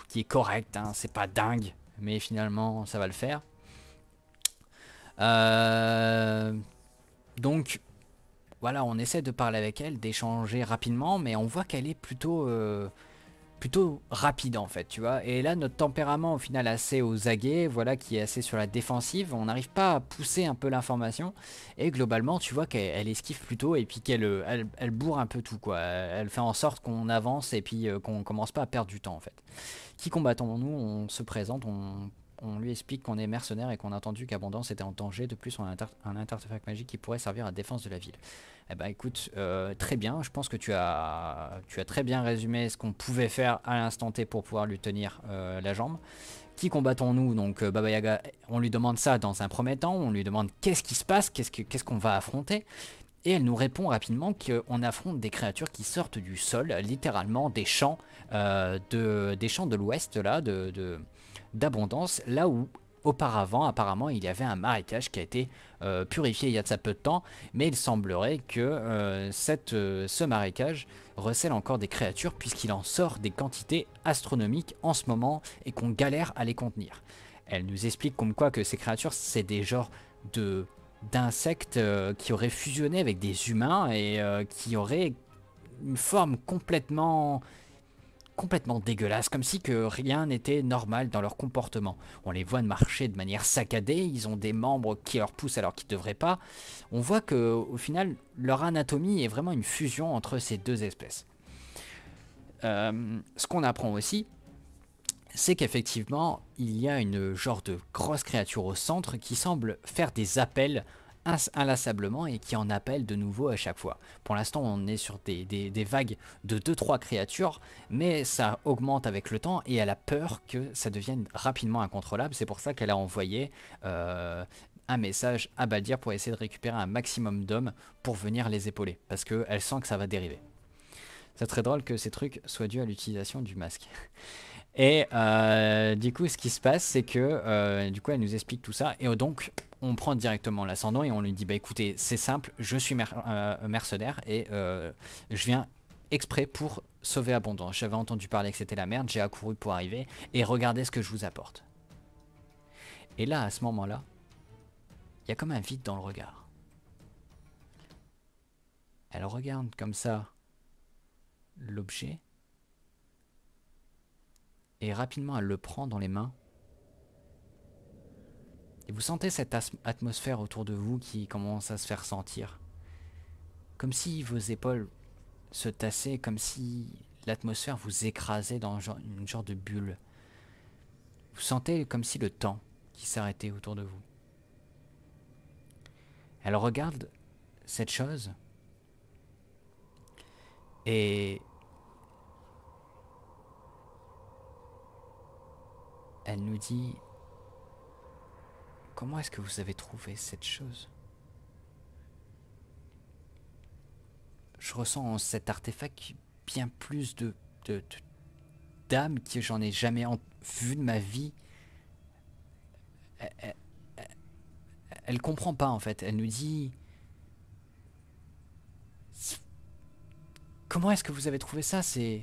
qui est correct. Hein, c'est pas dingue, mais finalement, ça va le faire. Donc, voilà, on essaie de parler avec elle, d'échanger rapidement, mais on voit qu'elle est plutôt rapide en fait, tu vois. Et là, notre tempérament au final assez aux aguets, voilà, qui est assez sur la défensive, on n'arrive pas à pousser un peu l'information. Et globalement, tu vois qu'elle esquive plutôt et puis elle bourre un peu tout, quoi. Elle fait en sorte qu'on avance et puis qu'on commence pas à perdre du temps en fait. Qui combattons-nous? On se présente, on lui explique qu'on est mercenaire et qu'on a entendu qu'Abondance était en danger. De plus, on a un artefact magique qui pourrait servir à la défense de la ville. Eh ben écoute, très bien, je pense que tu as très bien résumé ce qu'on pouvait faire à l'instant T pour pouvoir lui tenir la jambe. Qui combattons-nous? Donc Baba Yaga, on lui demande ça dans un premier temps, on lui demande qu'est-ce qui se passe, qu'est-ce qu'on va affronter. Et elle nous répond rapidement qu'on affronte des créatures qui sortent du sol, littéralement des champs de l'ouest, là, d'abondance, là où auparavant, apparemment, il y avait un marécage qui a été purifié il y a de ça peu de temps, mais il semblerait que ce marécage recèle encore des créatures puisqu'il en sort des quantités astronomiques en ce moment et qu'on galère à les contenir. Elle nous explique comme quoi que ces créatures, c'est des genres d'insectes qui auraient fusionné avec des humains et qui auraient une forme complètement dégueulasse, comme si que rien n'était normal dans leur comportement. On les voit marcher de manière saccadée, ils ont des membres qui leur poussent alors qu'ils ne devraient pas. On voit que au final, leur anatomie est vraiment une fusion entre ces deux espèces. Ce qu'on apprend aussi, c'est qu'effectivement, il y a une genre de grosse créature au centre qui semble faire des appels inlassablement et qui en appelle de nouveau à chaque fois. Pour l'instant, on est sur des vagues de 2-3 créatures, mais ça augmente avec le temps et elle a peur que ça devienne rapidement incontrôlable. C'est pour ça qu'elle a envoyé un message à Baldir pour essayer de récupérer un maximum d'hommes pour venir les épauler, parce qu'elle sent que ça va dériver. C'est très drôle que ces trucs soient dus à l'utilisation du masque. Et du coup, ce qui se passe, c'est que du coup, elle nous explique tout ça. Et donc, on prend directement l'ascendant et on lui dit, bah écoutez, c'est simple, je suis mercenaire et je viens exprès pour sauver Abondance. J'avais entendu parler que c'était la merde, j'ai accouru pour arriver et regardez ce que je vous apporte. Et là, à ce moment-là, il y a comme un vide dans le regard. Elle regarde comme ça l'objet. Et rapidement, elle le prend dans les mains. Et vous sentez cette atmosphère autour de vous qui commence à se faire sentir. Comme si vos épaules se tassaient, comme si l'atmosphère vous écrasait dans une genre de bulle. Vous sentez comme si le temps qui s'arrêtait autour de vous. Elle regarde cette chose. Et elle nous dit: comment est-ce que vous avez trouvé cette chose? Je ressens cet artefact bien plus d'âme que j'en ai jamais vu de ma vie. Elle comprend pas en fait. Elle nous dit: comment est-ce que vous avez trouvé ça? C'est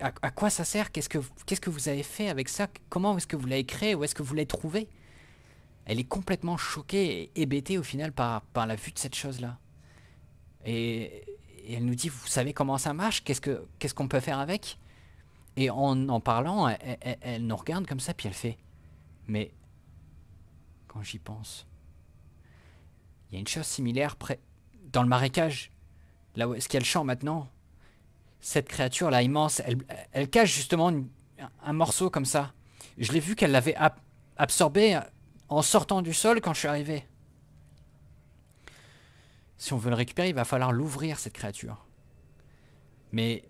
à quoi ça sert? Qu'est-ce que vous avez fait avec ça? Comment est-ce que vous l'avez créé? Où est-ce que vous l'avez trouvé? Elle est complètement choquée et hébétée au final par la vue de cette chose-là. Et elle nous dit: vous savez comment ça marche? Qu'est-ce qu'on peut faire avec? Et en parlant, elle nous regarde comme ça, puis elle fait: mais quand j'y pense, il y a une chose similaire dans le marécage, là où est-ce qu'il y a le champ maintenant. Cette créature là immense, elle cache justement un morceau comme ça. Je l'ai vu qu'elle l'avait absorbé en sortant du sol quand je suis arrivé. Si on veut le récupérer, il va falloir l'ouvrir cette créature. Mais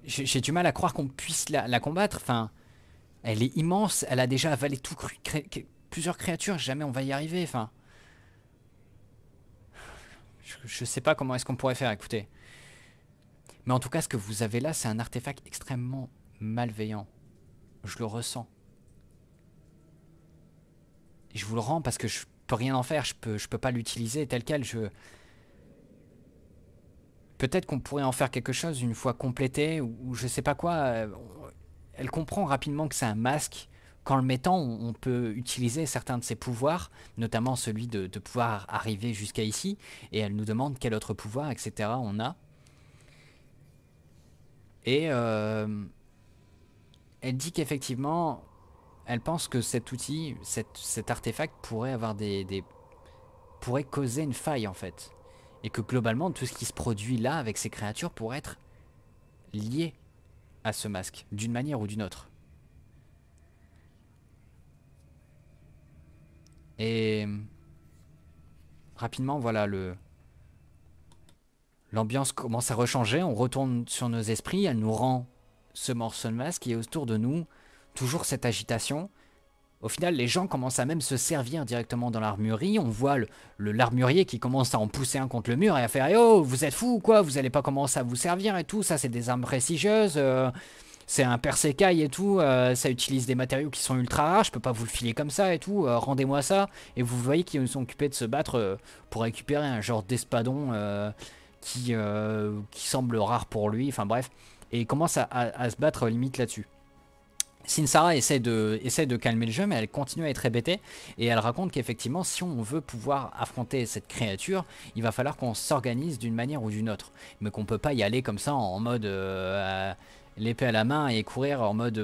j'ai du mal à croire qu'on puisse la combattre. Enfin, elle est immense. Elle a déjà avalé plusieurs créatures. Jamais on va y arriver. Enfin, je sais pas comment est-ce qu'on pourrait faire. Écoutez. Mais en tout cas, ce que vous avez là, c'est un artefact extrêmement malveillant. Je le ressens. Et je vous le rends parce que je peux rien en faire. Je peux pas l'utiliser tel quel. Peut-être qu'on pourrait en faire quelque chose une fois complété ou je sais pas quoi. Elle comprend rapidement que c'est un masque. Qu'en le mettant, on peut utiliser certains de ses pouvoirs, notamment celui de pouvoir arriver jusqu'à ici. Et elle nous demande quel autre pouvoir, etc. on a. Et elle dit qu'effectivement, elle pense que cet outil, cet artefact pourrait avoir pourrait causer une faille en fait. Et que globalement, tout ce qui se produit là avec ces créatures pourrait être lié à ce masque, d'une manière ou d'une autre. Et rapidement, voilà, l'ambiance commence à rechanger, on retourne sur nos esprits, elle nous rend ce morceau de masque et autour de nous, toujours cette agitation. Au final, les gens commencent à même se servir directement dans l'armurerie. On voit l'armurier qui commence à en pousser un contre le mur et à faire « Oh, vous êtes fous ou quoi? Vous allez pas commencer à vous servir et tout. Ça, c'est des armes prestigieuses. C'est un persécaille et tout. Ça utilise des matériaux qui sont ultra rares. Je peux pas vous le filer comme ça et tout. Rendez-moi ça. » Et vous voyez qu'ils sont occupés de se battre pour récupérer un genre d'espadon qui semble rare pour lui. Enfin bref. Et il commence à se battre limite là-dessus. Sinsara essaie de calmer le jeu, mais elle continue à être hébétée. Et elle raconte qu'effectivement, si on veut pouvoir affronter cette créature, il va falloir qu'on s'organise d'une manière ou d'une autre. Mais qu'on peut pas y aller comme ça en mode l'épée à la main et courir en mode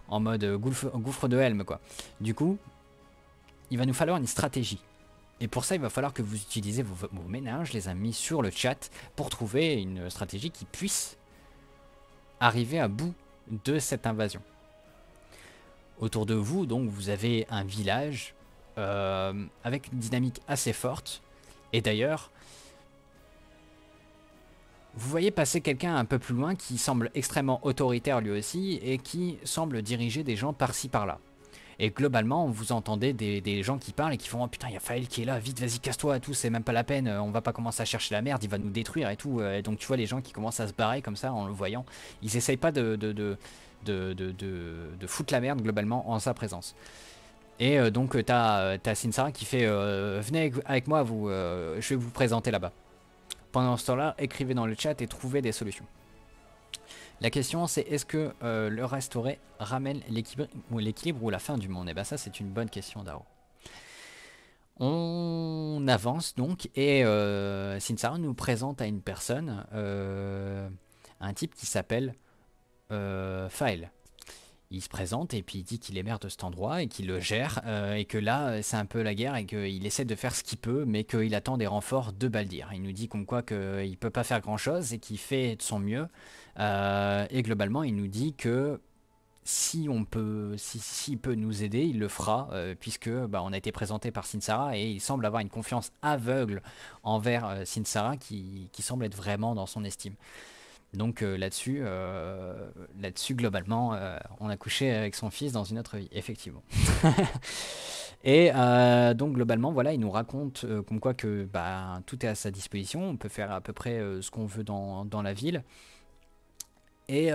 gouffre de Helm, quoi. Du coup, il va nous falloir une stratégie. Et pour ça, il va falloir que vous utilisez vos ménages, je les ai mis sur le chat, pour trouver une stratégie qui puisse arriver à bout de cette invasion. Autour de vous, donc, vous avez un village avec une dynamique assez forte. Et d'ailleurs, vous voyez passer quelqu'un un peu plus loin qui semble extrêmement autoritaire lui aussi et qui semble diriger des gens par-ci par-là. Et globalement, vous entendez des gens qui parlent et qui font « Oh putain, il y a Faël qui est là, vite, vas-y, casse-toi et tout, c'est même pas la peine, on va pas commencer à chercher la merde, il va nous détruire et tout. » Et donc tu vois les gens qui commencent à se barrer comme ça en le voyant. Ils essayent pas de foutre la merde globalement en sa présence. Et donc t'as Sinsara qui fait venez avec moi, je vais vous présenter là-bas. Pendant ce temps-là, écrivez dans le chat et trouvez des solutions. La question c'est est-ce que le restaurer ramène l'équilibre ou la fin du monde? Et bien ça c'est une bonne question, Daro. On avance donc et Sinsara nous présente à une personne, un type qui s'appelle Faël. Il se présente et puis il dit qu'il est maire de cet endroit et qu'il le gère et que là c'est un peu la guerre et qu'il essaie de faire ce qu'il peut mais qu'il attend des renforts de Baldir. Il nous dit comme quoi qu'il peut pas faire grand chose et qu'il fait de son mieux et globalement il nous dit que si on peut, s'il peut nous aider, il le fera puisque on a été présenté par Sinsara et il semble avoir une confiance aveugle envers Sinsara qui semble être vraiment dans son estime. Donc là-dessus, globalement, on a couché avec son fils dans une autre vie, effectivement. Et donc globalement, voilà, il nous raconte comme quoi que tout est à sa disposition, on peut faire à peu près ce qu'on veut dans la ville, et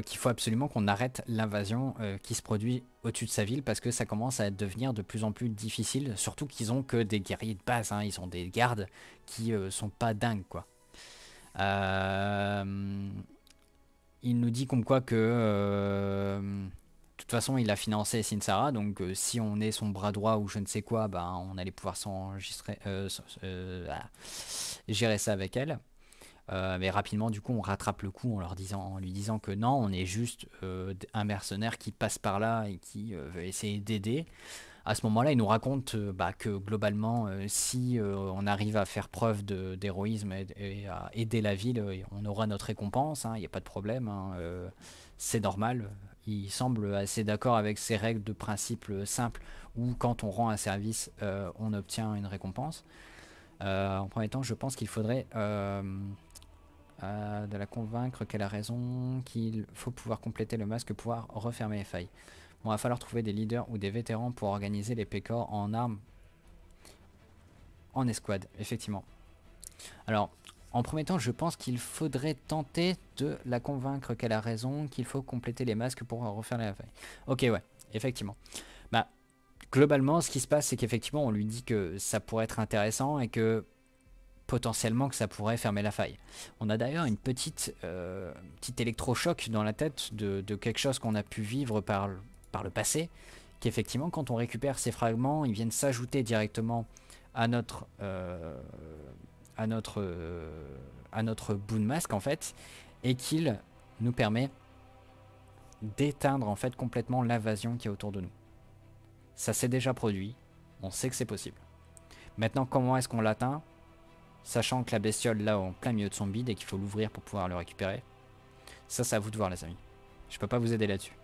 qu'il faut absolument qu'on arrête l'invasion qui se produit au-dessus de sa ville, parce que ça commence à devenir de plus en plus difficile, surtout qu'ils ont que des guerriers de base, hein, ils ont des gardes qui sont pas dingues, quoi. Il nous dit comme quoi que de toute façon il a financé Sinsara, donc si on est son bras droit ou je ne sais quoi, on allait pouvoir s'enregistrer, gérer ça avec elle. Mais rapidement du coup on rattrape le coup en lui disant que non, on est juste un mercenaire qui passe par là et qui veut essayer d'aider. À ce moment-là, il nous raconte que globalement, si on arrive à faire preuve d'héroïsme et à aider la ville, on aura notre récompense, il n'y a pas de problème, c'est normal. Il semble assez d'accord avec ces règles de principe simples où quand on rend un service, on obtient une récompense. En premier temps, je pense qu'il faudrait de la convaincre qu'elle a raison, qu'il faut pouvoir compléter le masque, pouvoir refermer les failles. Bon, il va falloir trouver des leaders ou des vétérans pour organiser les pécores en armes en escouade, effectivement. Alors, en premier temps, je pense qu'il faudrait tenter de la convaincre qu'elle a raison, qu'il faut compléter les masques pour refermer la faille. Ok, ouais, effectivement. Bah, globalement, ce qui se passe, c'est qu'effectivement, on lui dit que ça pourrait être intéressant et que potentiellement que ça pourrait fermer la faille. On a d'ailleurs une petite électrochoc dans la tête de quelque chose qu'on a pu vivre par le passé, qu'effectivement, quand on récupère ces fragments, ils viennent s'ajouter directement à notre bout de masque en fait, et qu'il nous permet d'éteindre en fait complètement l'invasion qui est autour de nous. Ça s'est déjà produit, on sait que c'est possible. Maintenant, comment est-ce qu'on l'atteint, sachant que la bestiole là en plein milieu de son bide et qu'il faut l'ouvrir pour pouvoir le récupérer? Ça, c'est à vous de voir, les amis. Je peux pas vous aider là-dessus.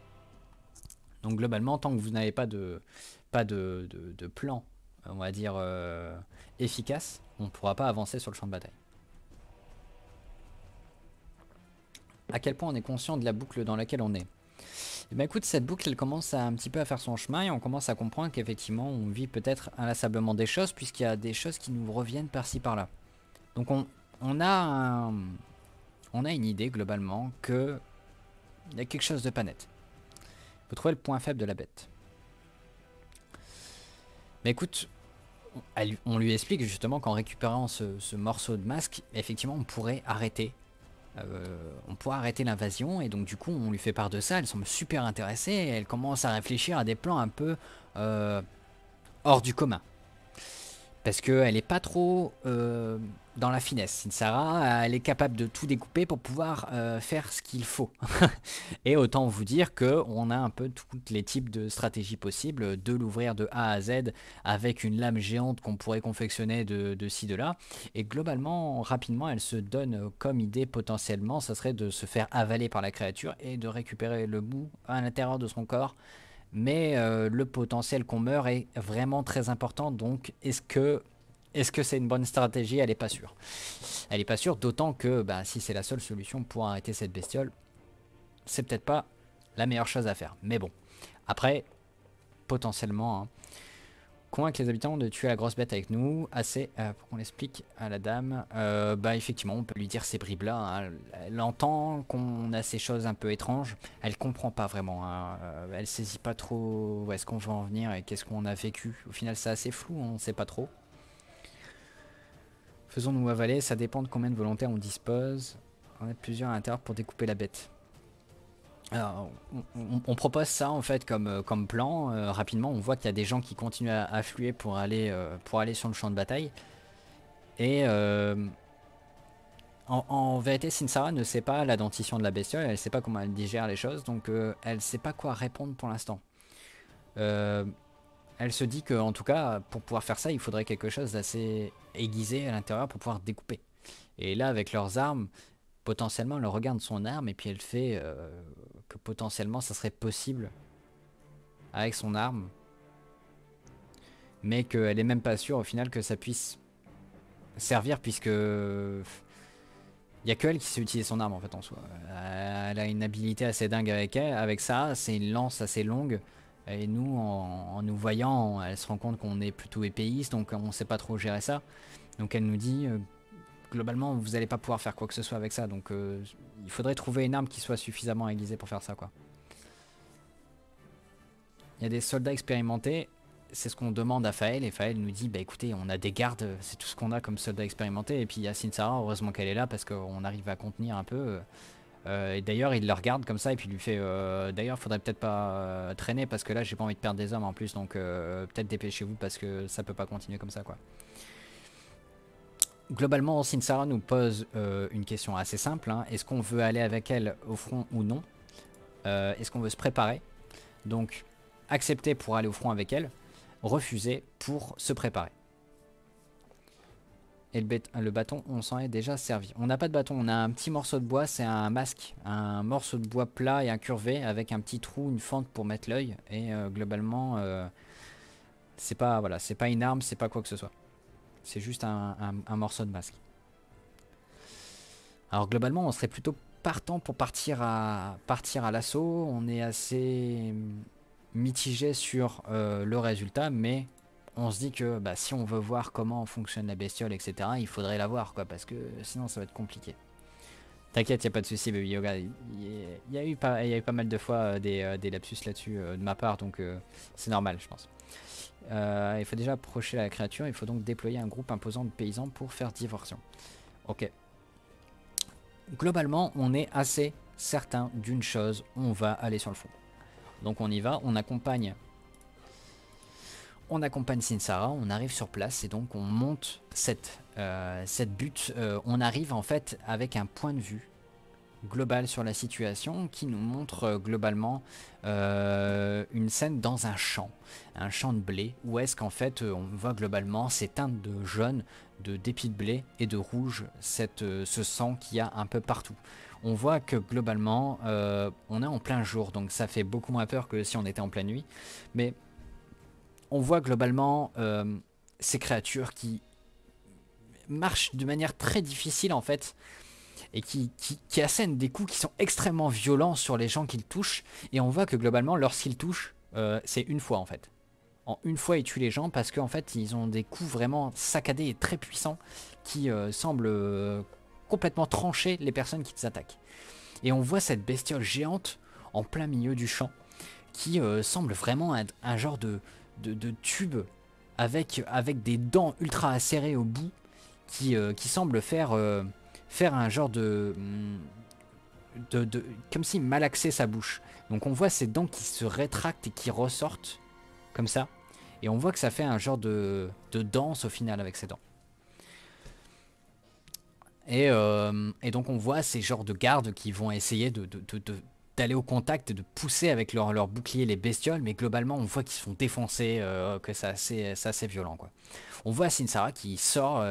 Donc globalement, tant que vous n'avez pas de plan, on va dire efficace, on ne pourra pas avancer sur le champ de bataille. À quel point on est conscient de la boucle dans laquelle on est? Et ben écoute, cette boucle elle commence un petit peu à faire son chemin et on commence à comprendre qu'effectivement on vit peut-être inlassablement des choses, puisqu'il y a des choses qui nous reviennent par-ci par-là. Donc on a une idée globalement que il y a quelque chose de pas net. Il faut trouver le point faible de la bête. Mais écoute, on lui explique justement qu'en récupérant ce morceau de masque, effectivement on pourrait arrêter l'invasion, et donc du coup on lui fait part de ça. Elle semble super intéressée et elle commence à réfléchir à des plans un peu hors du commun. Parce qu'elle n'est pas trop dans la finesse. Sinsara, elle est capable de tout découper pour pouvoir faire ce qu'il faut. Et autant vous dire qu'on a un peu tous les types de stratégies possibles, de l'ouvrir de A à Z avec une lame géante qu'on pourrait confectionner de ci, de là. Et globalement, rapidement, elle se donne comme idée potentiellement, ça serait de se faire avaler par la créature et de récupérer le bout à l'intérieur de son corps. Mais le potentiel qu'on meurt est vraiment très important, donc est-ce que c'est une bonne stratégie? Elle n'est pas sûre. Elle n'est pas sûre, d'autant que si c'est la seule solution pour arrêter cette bestiole, c'est peut-être pas la meilleure chose à faire. Mais bon, après, potentiellement, hein, convaincre les habitants de tuer la grosse bête avec nous, assez pour qu'on l'explique à la dame. Effectivement, on peut lui dire ces bribes-là. Hein. Elle entend qu'on a ces choses un peu étranges. Elle comprend pas vraiment. Hein. Elle saisit pas trop où est-ce qu'on va en venir et qu'est-ce qu'on a vécu. Au final, c'est assez flou, on sait pas trop. Faisons-nous avaler, ça dépend de combien de volontaires on dispose. On a plusieurs à l'intérieur pour découper la bête. Alors, on propose ça en fait comme plan. Rapidement, on voit qu'il y a des gens qui continuent à affluer pour aller sur le champ de bataille. Et en vérité, Sinsara ne sait pas la dentition de la bestiole, elle ne sait pas comment elle digère les choses, donc elle ne sait pas quoi répondre pour l'instant. Elle se dit qu'en tout cas, pour pouvoir faire ça, il faudrait quelque chose d'assez aiguisé à l'intérieur pour pouvoir découper. Et là, avec leurs armes, potentiellement, elle regarde son arme et puis elle fait que potentiellement ça serait possible avec son arme, mais qu'elle est même pas sûre au final que ça puisse servir, puisque il y a que elle qui sait utiliser son arme en fait en soi. Elle a une habilité assez dingue avec ça, c'est une lance assez longue. Et nous, en nous voyant, elle se rend compte qu'on est plutôt épéiste, donc on sait pas trop gérer ça. Donc elle nous dit globalement, vous n'allez pas pouvoir faire quoi que ce soit avec ça, donc il faudrait trouver une arme qui soit suffisamment aiguisée pour faire ça, quoi. Il y a des soldats expérimentés, c'est ce qu'on demande à Faël, et Faël nous dit, écoutez, on a des gardes, c'est tout ce qu'on a comme soldats expérimentés, et puis il y a Sinsara, heureusement qu'elle est là, parce qu'on arrive à contenir un peu. Et d'ailleurs, il le regarde comme ça, et puis il lui fait, d'ailleurs, faudrait peut-être pas traîner, parce que là, j'ai pas envie de perdre des hommes en plus, donc peut-être dépêchez-vous, parce que ça peut pas continuer comme ça, quoi. Globalement, Sinsara nous pose une question assez simple. Hein. Est-ce qu'on veut aller avec elle au front ou non? Est-ce qu'on veut se préparer? Donc, accepter pour aller au front avec elle, refuser pour se préparer. Et le bâton, on s'en est déjà servi. On n'a pas de bâton, on a un petit morceau de bois, c'est un masque. Un morceau de bois plat et incurvé avec un petit trou, une fente pour mettre l'œil. Et globalement, c'est pas, voilà, c'est pas une arme, c'est pas quoi que ce soit. C'est juste un morceau de masque. Alors globalement, on serait plutôt partant pour partir à l'assaut. On est assez mitigé sur le résultat, mais on se dit que bah, si on veut voir comment fonctionne la bestiole, etc., il faudrait la voir, quoi, parce que sinon ça va être compliqué. T'inquiète, y a pas de souci, Baby Yoga. Il y a eu pas mal de fois des lapsus là-dessus de ma part, donc c'est normal, je pense. Il faut déjà approcher la créature. Il faut donc déployer un groupe imposant de paysans pour faire diversion. Ok. Globalement, on est assez certain d'une chose. On va aller sur le front. Donc on y va. On accompagne Sinsara, on arrive sur place et donc on monte cette butte. On arrive en fait avec un point de vue global sur la situation qui nous montre globalement une scène dans un champ de blé, où est-ce qu'en fait on voit globalement ces teintes de jaune, d'épis de blé et de rouge, ce sang qu'il y a un peu partout. On voit que globalement on est en plein jour, donc ça fait beaucoup moins peur que si on était en pleine nuit, mais on voit globalement ces créatures qui marchent de manière très difficile en fait, et qui assènent des coups qui sont extrêmement violents sur les gens qu'ils touchent. Et on voit que globalement, lorsqu'ils touchent, c'est une fois en fait. En une fois, ils tuent les gens parce qu'en fait, ils ont des coups vraiment saccadés et très puissants qui semblent complètement trancher les personnes qui les attaquent. Et on voit cette bestiole géante en plein milieu du champ qui semble vraiment être un genre de tube avec des dents ultra acérées au bout qui semble faire un genre comme s'il malaxait sa bouche. Donc on voit ses dents qui se rétractent et qui ressortent comme ça. Et on voit que ça fait un genre de danse au final avec ses dents. Et donc on voit ces genres de gardes qui vont essayer d'aller au contact, de pousser avec leur bouclier les bestioles, mais globalement on voit qu'ils se font défoncer, que c'est assez violent, quoi. On voit Sinsara qui sort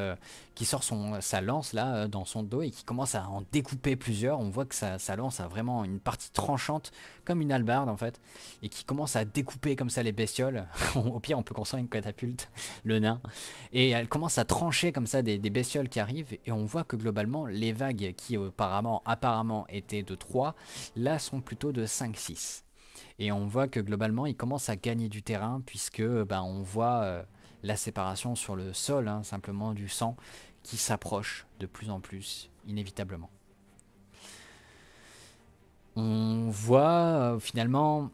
sa lance là dans son dos et qui commence à en découper plusieurs. On voit que sa lance a vraiment une partie tranchante comme une hallebarde en fait, et qui commence à découper comme ça les bestioles. Au pire on peut construire une catapulte, le nain, et elle commence à trancher comme ça des bestioles qui arrivent, et on voit que globalement les vagues qui apparemment étaient de 3 là sont plutôt de 5-6. Et on voit que globalement il commence à gagner du terrain, puisque on voit la séparation sur le sol, hein, simplement du sang qui s'approche de plus en plus, inévitablement. On voit finalement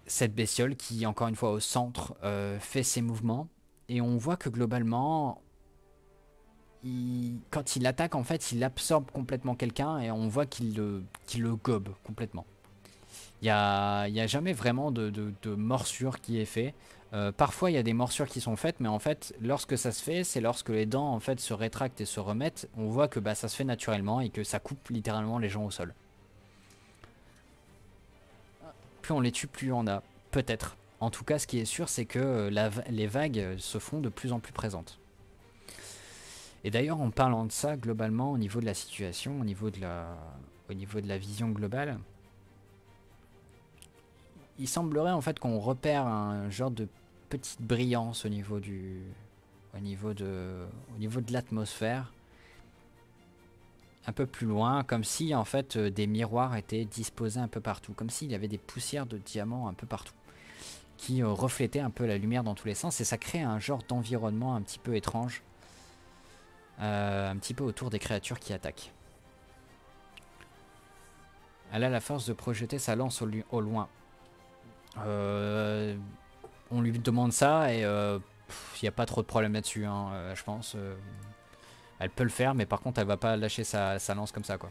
cette bestiole qui, encore une fois au centre, fait ses mouvements, et on voit que globalement, quand il attaque, en fait, il absorbe complètement quelqu'un, et on voit qu'il le gobe complètement. Il n'y a jamais vraiment de morsure qui est fait. Parfois il y a des morsures qui sont faites, mais en fait lorsque ça se fait, c'est lorsque les dents en fait se rétractent et se remettent. On voit que ça se fait naturellement et que ça coupe littéralement les gens au sol. Plus on les tue, plus on a. Peut-être. En tout cas, ce qui est sûr, c'est que les vagues se font de plus en plus présentes. Et d'ailleurs, en parlant de ça, globalement, au niveau de la situation, au niveau de la vision globale, il semblerait en fait qu'on repère un genre de petite brillance au niveau de l'atmosphère, un peu plus loin, comme si en fait des miroirs étaient disposés un peu partout, comme s'il y avait des poussières de diamants un peu partout, qui reflétaient un peu la lumière dans tous les sens, et ça crée un genre d'environnement un petit peu étrange, un petit peu autour des créatures qui attaquent. Elle a la force de projeter sa lance au loin. On lui demande ça, et il n'y a pas trop de problème là-dessus, hein, je pense. Elle peut le faire, mais par contre elle va pas lâcher sa lance comme ça, quoi.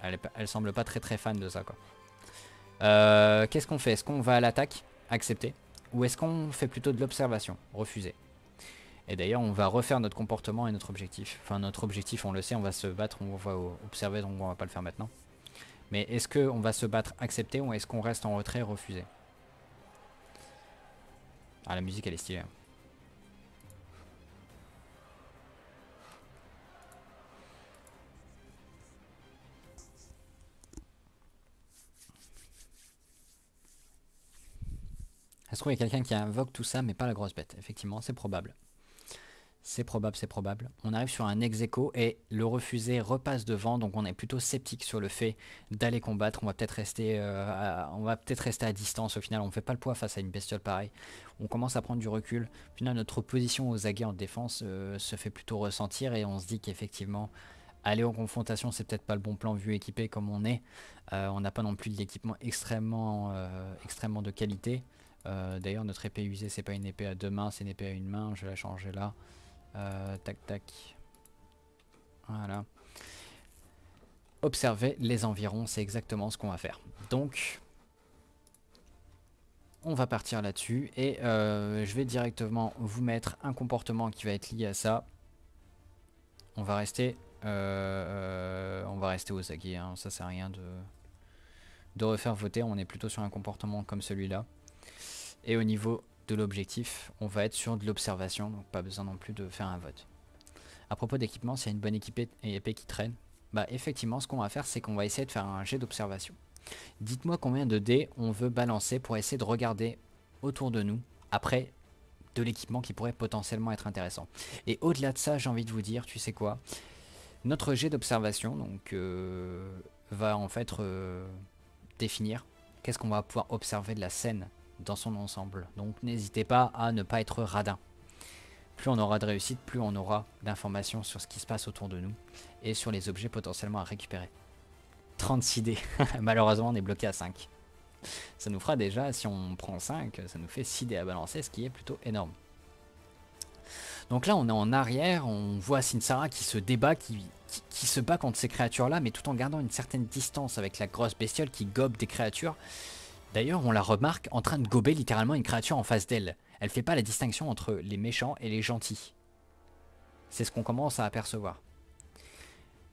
Elle semble pas très fan de ça, quoi. Qu'est-ce qu'on fait? Est-ce qu'on va à l'attaque? Accepter. Ou est-ce qu'on fait plutôt de l'observation? Refuser. Et d'ailleurs on va refaire notre comportement et notre objectif. Enfin notre objectif on le sait, on va se battre, on va observer, donc on va pas le faire maintenant. Mais est-ce qu'on va se battre, accepter, ou est-ce qu'on reste en retrait, refuser? Ah, la musique elle est stylée. Ça se trouve, il y a quelqu'un qui invoque tout ça, mais pas la grosse bête. Effectivement, c'est probable. C'est probable, c'est probable. On arrive sur un ex-aequo et le refusé repasse devant, donc on est plutôt sceptique sur le fait d'aller combattre. On va peut-être rester, rester à distance au final. On ne fait pas le poids face à une bestiole pareille. On commence à prendre du recul. Au final, notre position aux aguets en défense se fait plutôt ressentir et on se dit qu'effectivement, aller en confrontation, c'est peut-être pas le bon plan vu équipé comme on est. On n'a pas non plus de l'équipement extrêmement de qualité. D'ailleurs, notre épée usée, c'est pas une épée à deux mains, c'est une épée à une main. Je vais la changer là. Tac tac. Voilà. Observer les environs, c'est exactement ce qu'on va faire. Donc, on va partir là-dessus et je vais directement vous mettre un comportement qui va être lié à ça. On va rester aux aguets, hein. Ça sert à rien de refaire voter. On est plutôt sur un comportement comme celui-là. Et au niveau de l'objectif, on va être sur de l'observation, donc pas besoin non plus de faire un vote. À propos d'équipement, s'il y a une bonne épée qui traîne, bah effectivement, ce qu'on va faire, c'est qu'on va essayer de faire un jet d'observation. Dites-moi combien de dés on veut balancer pour essayer de regarder autour de nous, après de l'équipement qui pourrait potentiellement être intéressant. Et au-delà de ça, j'ai envie de vous dire, tu sais quoi, notre jet d'observation donc va en fait définir qu'est-ce qu'on va pouvoir observer de la scène dans son ensemble. Donc n'hésitez pas à ne pas être radin. Plus on aura de réussite, plus on aura d'informations sur ce qui se passe autour de nous et sur les objets potentiellement à récupérer. 36 dés. Malheureusement, on est bloqué à 5. Ça nous fera déjà, si on prend 5, ça nous fait 6 dés à balancer, ce qui est plutôt énorme. Donc là, on est en arrière, on voit Sinsara qui se débat, qui se bat contre ces créatures-là, mais tout en gardant une certaine distance avec la grosse bestiole qui gobe des créatures. D'ailleurs, on la remarque en train de gober littéralement une créature en face d'elle. Elle fait pas la distinction entre les méchants et les gentils. C'est ce qu'on commence à apercevoir.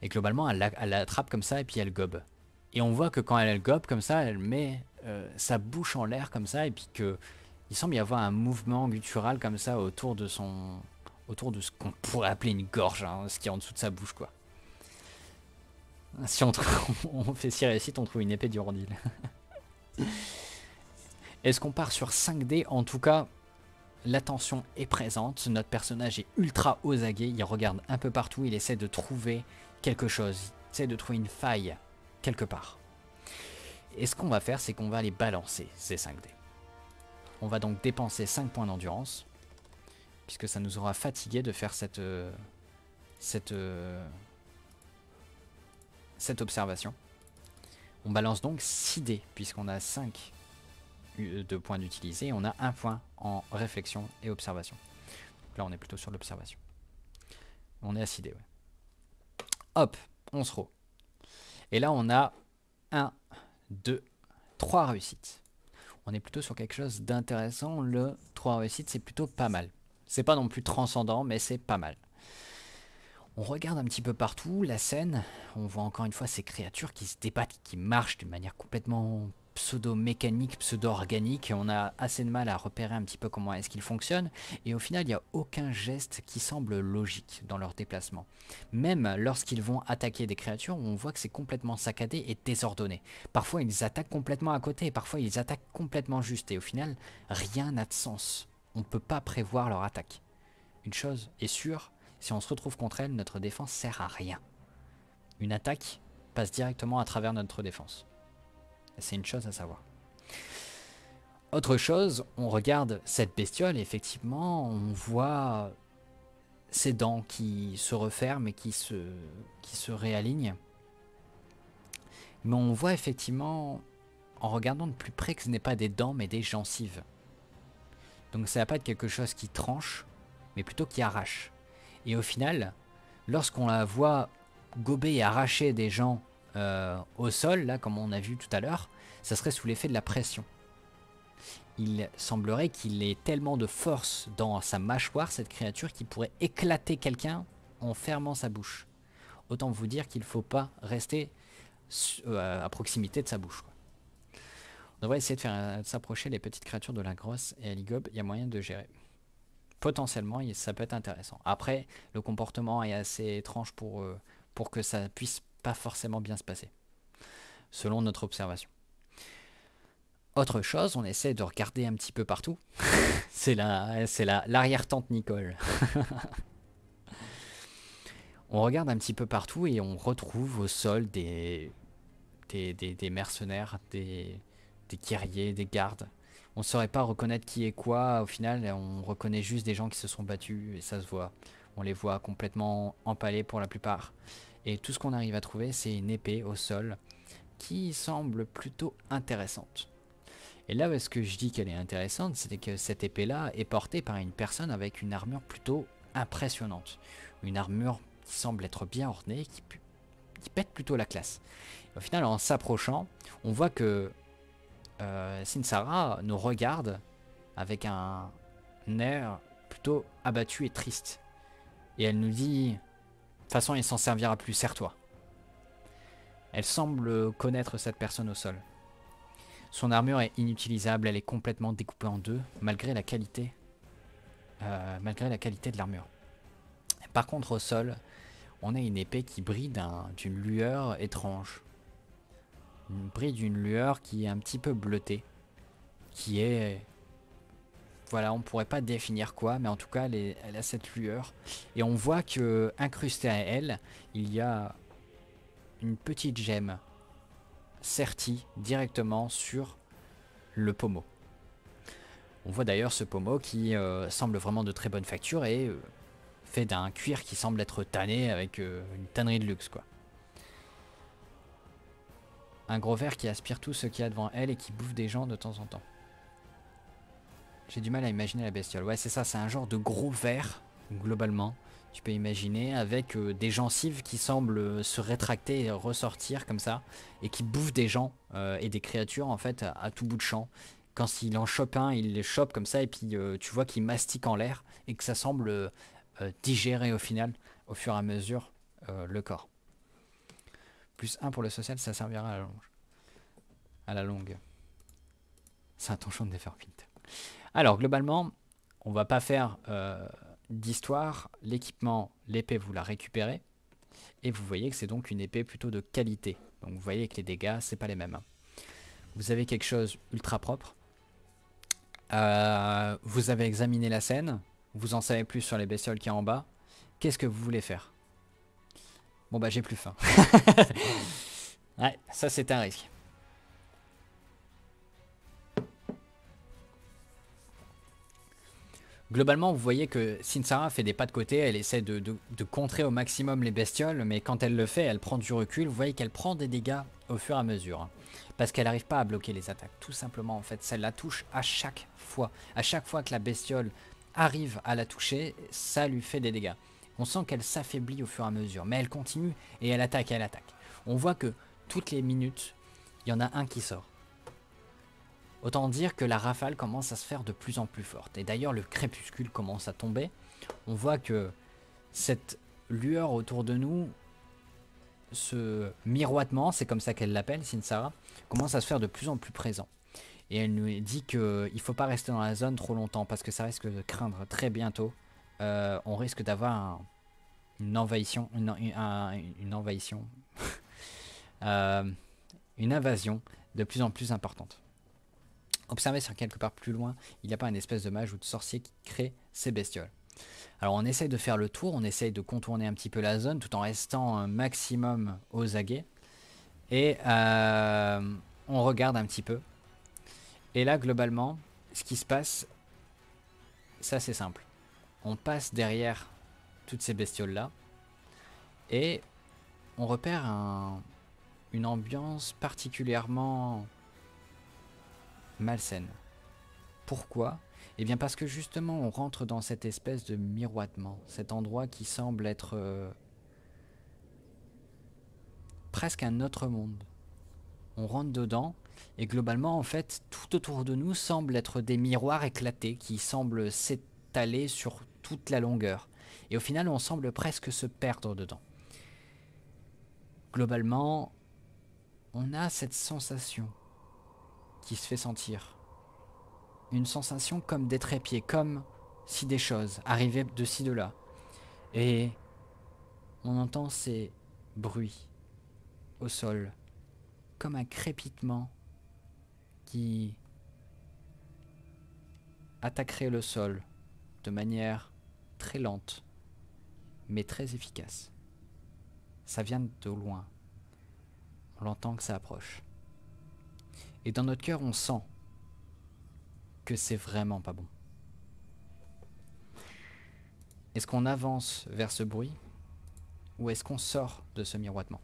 Et globalement, elle l'attrape comme ça et puis elle gobe. Et on voit que quand elle gobe comme ça, elle met sa bouche en l'air comme ça et puis que il semble y avoir un mouvement guttural comme ça autour de son, autour de ce qu'on pourrait appeler une gorge, hein, ce qui est en dessous de sa bouche quoi. Si on fait 6 réussites, on trouve une épée d'Urandil. Est-ce qu'on part sur 5 dés? En tout cas, l'attention est présente. Notre personnage est ultra aux aguets. Il regarde un peu partout. Il essaie de trouver quelque chose. Il essaie de trouver une faille quelque part. Et ce qu'on va faire, c'est qu'on va aller balancer ces 5 dés. On va donc dépenser 5 points d'endurance. Puisque ça nous aura fatigué de faire cette observation. On balance donc 6 dés, puisqu'on a 5 de points d'utiliser. On a 1 point en réflexion et observation. Donc là, on est plutôt sur l'observation. On est à 6 dés, ouais. Hop, on se roule. Et là, on a 1, 2, 3 réussites. On est plutôt sur quelque chose d'intéressant. Le 3 réussites, c'est plutôt pas mal. C'est pas non plus transcendant, mais c'est pas mal. On regarde un petit peu partout la scène, on voit encore une fois ces créatures qui se débattent, qui marchent d'une manière complètement pseudo-mécanique, pseudo-organique, et on a assez de mal à repérer un petit peu comment est-ce qu'ils fonctionnent, et au final il n'y a aucun geste qui semble logique dans leur déplacement. Même lorsqu'ils vont attaquer des créatures, on voit que c'est complètement saccadé et désordonné. Parfois ils attaquent complètement à côté, parfois ils attaquent complètement juste, et au final rien n'a de sens. On ne peut pas prévoir leur attaque. Une chose est sûre, si on se retrouve contre elle, notre défense sert à rien. Une attaque passe directement à travers notre défense. C'est une chose à savoir. Autre chose, on regarde cette bestiole et effectivement, on voit ses dents qui se referment et qui se réalignent. Mais on voit effectivement, en regardant de plus près, que ce n'est pas des dents mais des gencives. Donc ça va pas être quelque chose qui tranche, mais plutôt qui arrache. Et au final, lorsqu'on la voit gober et arracher des gens au sol, là comme on a vu tout à l'heure, ça serait sous l'effet de la pression. Il semblerait qu'il ait tellement de force dans sa mâchoire, cette créature, qui pourrait éclater quelqu'un en fermant sa bouche. Autant vous dire qu'il ne faut pas rester à proximité de sa bouche, quoi. On devrait essayer de s'approcher les petites créatures de la grosse et Aligob, il y a moyen de gérer. Potentiellement, ça peut être intéressant. Après, le comportement est assez étrange pour que ça puisse pas forcément bien se passer, selon notre observation. Autre chose, on essaie de regarder un petit peu partout. C'est l'arrière-tante Nicole. On regarde un petit peu partout et on retrouve au sol des mercenaires, des guerriers, des gardes. On ne saurait pas reconnaître qui est quoi. Au final, on reconnaît juste des gens qui se sont battus et ça se voit. On les voit complètement empalés pour la plupart. Et tout ce qu'on arrive à trouver, c'est une épée au sol qui semble plutôt intéressante. Et là où est-ce que je dis qu'elle est intéressante, c'est que cette épée-là est portée par une personne avec une armure plutôt impressionnante. Une armure qui semble être bien ornée, qui pète plutôt la classe. Au final, en s'approchant, on voit que Sinsara nous regarde avec un air plutôt abattu et triste. Et elle nous dit, de toute façon, il s'en servira plus, serre-toi. Elle semble connaître cette personne au sol. Son armure est inutilisable, elle est complètement découpée en deux, malgré la qualité de l'armure. Par contre, au sol, on a une épée qui brille d'une lueur étrange. Une brille d'une lueur qui est un petit peu bleutée. Qui est... Voilà, on ne pourrait pas définir quoi, mais en tout cas, elle a cette lueur. Et on voit que incrustée à elle, il y a une petite gemme sertie directement sur le pommeau. On voit d'ailleurs ce pommeau qui semble vraiment de très bonne facture et fait d'un cuir qui semble être tanné avec une tannerie de luxe, quoi. Un gros ver qui aspire tout ce qu'il y a devant elle et qui bouffe des gens de temps en temps. J'ai du mal à imaginer la bestiole. Ouais, c'est ça, c'est un genre de gros ver, globalement. Tu peux imaginer, avec des gencives qui semblent se rétracter et ressortir comme ça, et qui bouffent des gens et des créatures en fait à tout bout de champ. Quand il en chope un, il les chope comme ça, et puis tu vois qu'il mastique en l'air, et que ça semble digérer au final, au fur et à mesure, le corps. Plus 1 pour le social, ça servira à la longue. À la longue. C'est un tonchon de Neverwinter. Alors, globalement, on va pas faire d'histoire. L'équipement, l'épée, vous la récupérez. Et vous voyez que c'est donc une épée plutôt de qualité. Donc, vous voyez que les dégâts, c'est pas les mêmes. Vous avez quelque chose ultra propre. Vous avez examiné la scène. Vous en savez plus sur les bestioles qui y a en bas. Qu'est-ce que vous voulez faire? Bon, bah, j'ai plus faim. Ouais, ça, c'est un risque. Globalement, vous voyez que Sinsara fait des pas de côté, elle essaie de contrer au maximum les bestioles, mais quand elle le fait, elle prend du recul. Vous voyez qu'elle prend des dégâts au fur et à mesure. Parce qu'elle n'arrive pas à bloquer les attaques. Tout simplement, en fait, ça la touche à chaque fois. À chaque fois que la bestiole arrive à la toucher, ça lui fait des dégâts. On sent qu'elle s'affaiblit au fur et à mesure, mais elle continue et elle attaque et elle attaque. On voit que toutes les minutes, il y en a un qui sort. Autant dire que la rafale commence à se faire de plus en plus forte. Et d'ailleurs, le crépuscule commence à tomber. On voit que cette lueur autour de nous, ce miroitement, c'est comme ça qu'elle l'appelle, Sinsara, commence à se faire de plus en plus présent. Et elle nous dit qu'il ne faut pas rester dans la zone trop longtemps parce que ça risque de craindre très bientôt. On risque d'avoir une envahison, une invasion de plus en plus importante. Observez sur quelque part plus loin, il n'y a pas une espèce de mage ou de sorcier qui crée ces bestioles. Alors on essaye de faire le tour, on essaye de contourner un petit peu la zone tout en restant un maximum aux aguets. Et on regarde un petit peu. Et là globalement, ce qui se passe, c'est assez simple. On passe derrière toutes ces bestioles là. Et on repère une ambiance particulièrement malsaine. Pourquoi? Eh bien parce que justement on rentre dans cette espèce de miroitement, cet endroit qui semble être presque un autre monde. On rentre dedans et globalement en fait tout autour de nous semble être des miroirs éclatés qui semblent s'étaler sur toute la longueur. Et au final on semble presque se perdre dedans. Globalement, on a cette sensation qui se fait sentir. Une sensation comme des trépieds, comme si des choses arrivaient de ci, de là. Et on entend ces bruits au sol, comme un crépitement qui attaquerait le sol de manière très lente, mais très efficace. Ça vient de loin. On l'entend que ça approche. Et dans notre cœur, on sent que c'est vraiment pas bon. Est-ce qu'on avance vers ce bruit ou est-ce qu'on sort de ce miroitement?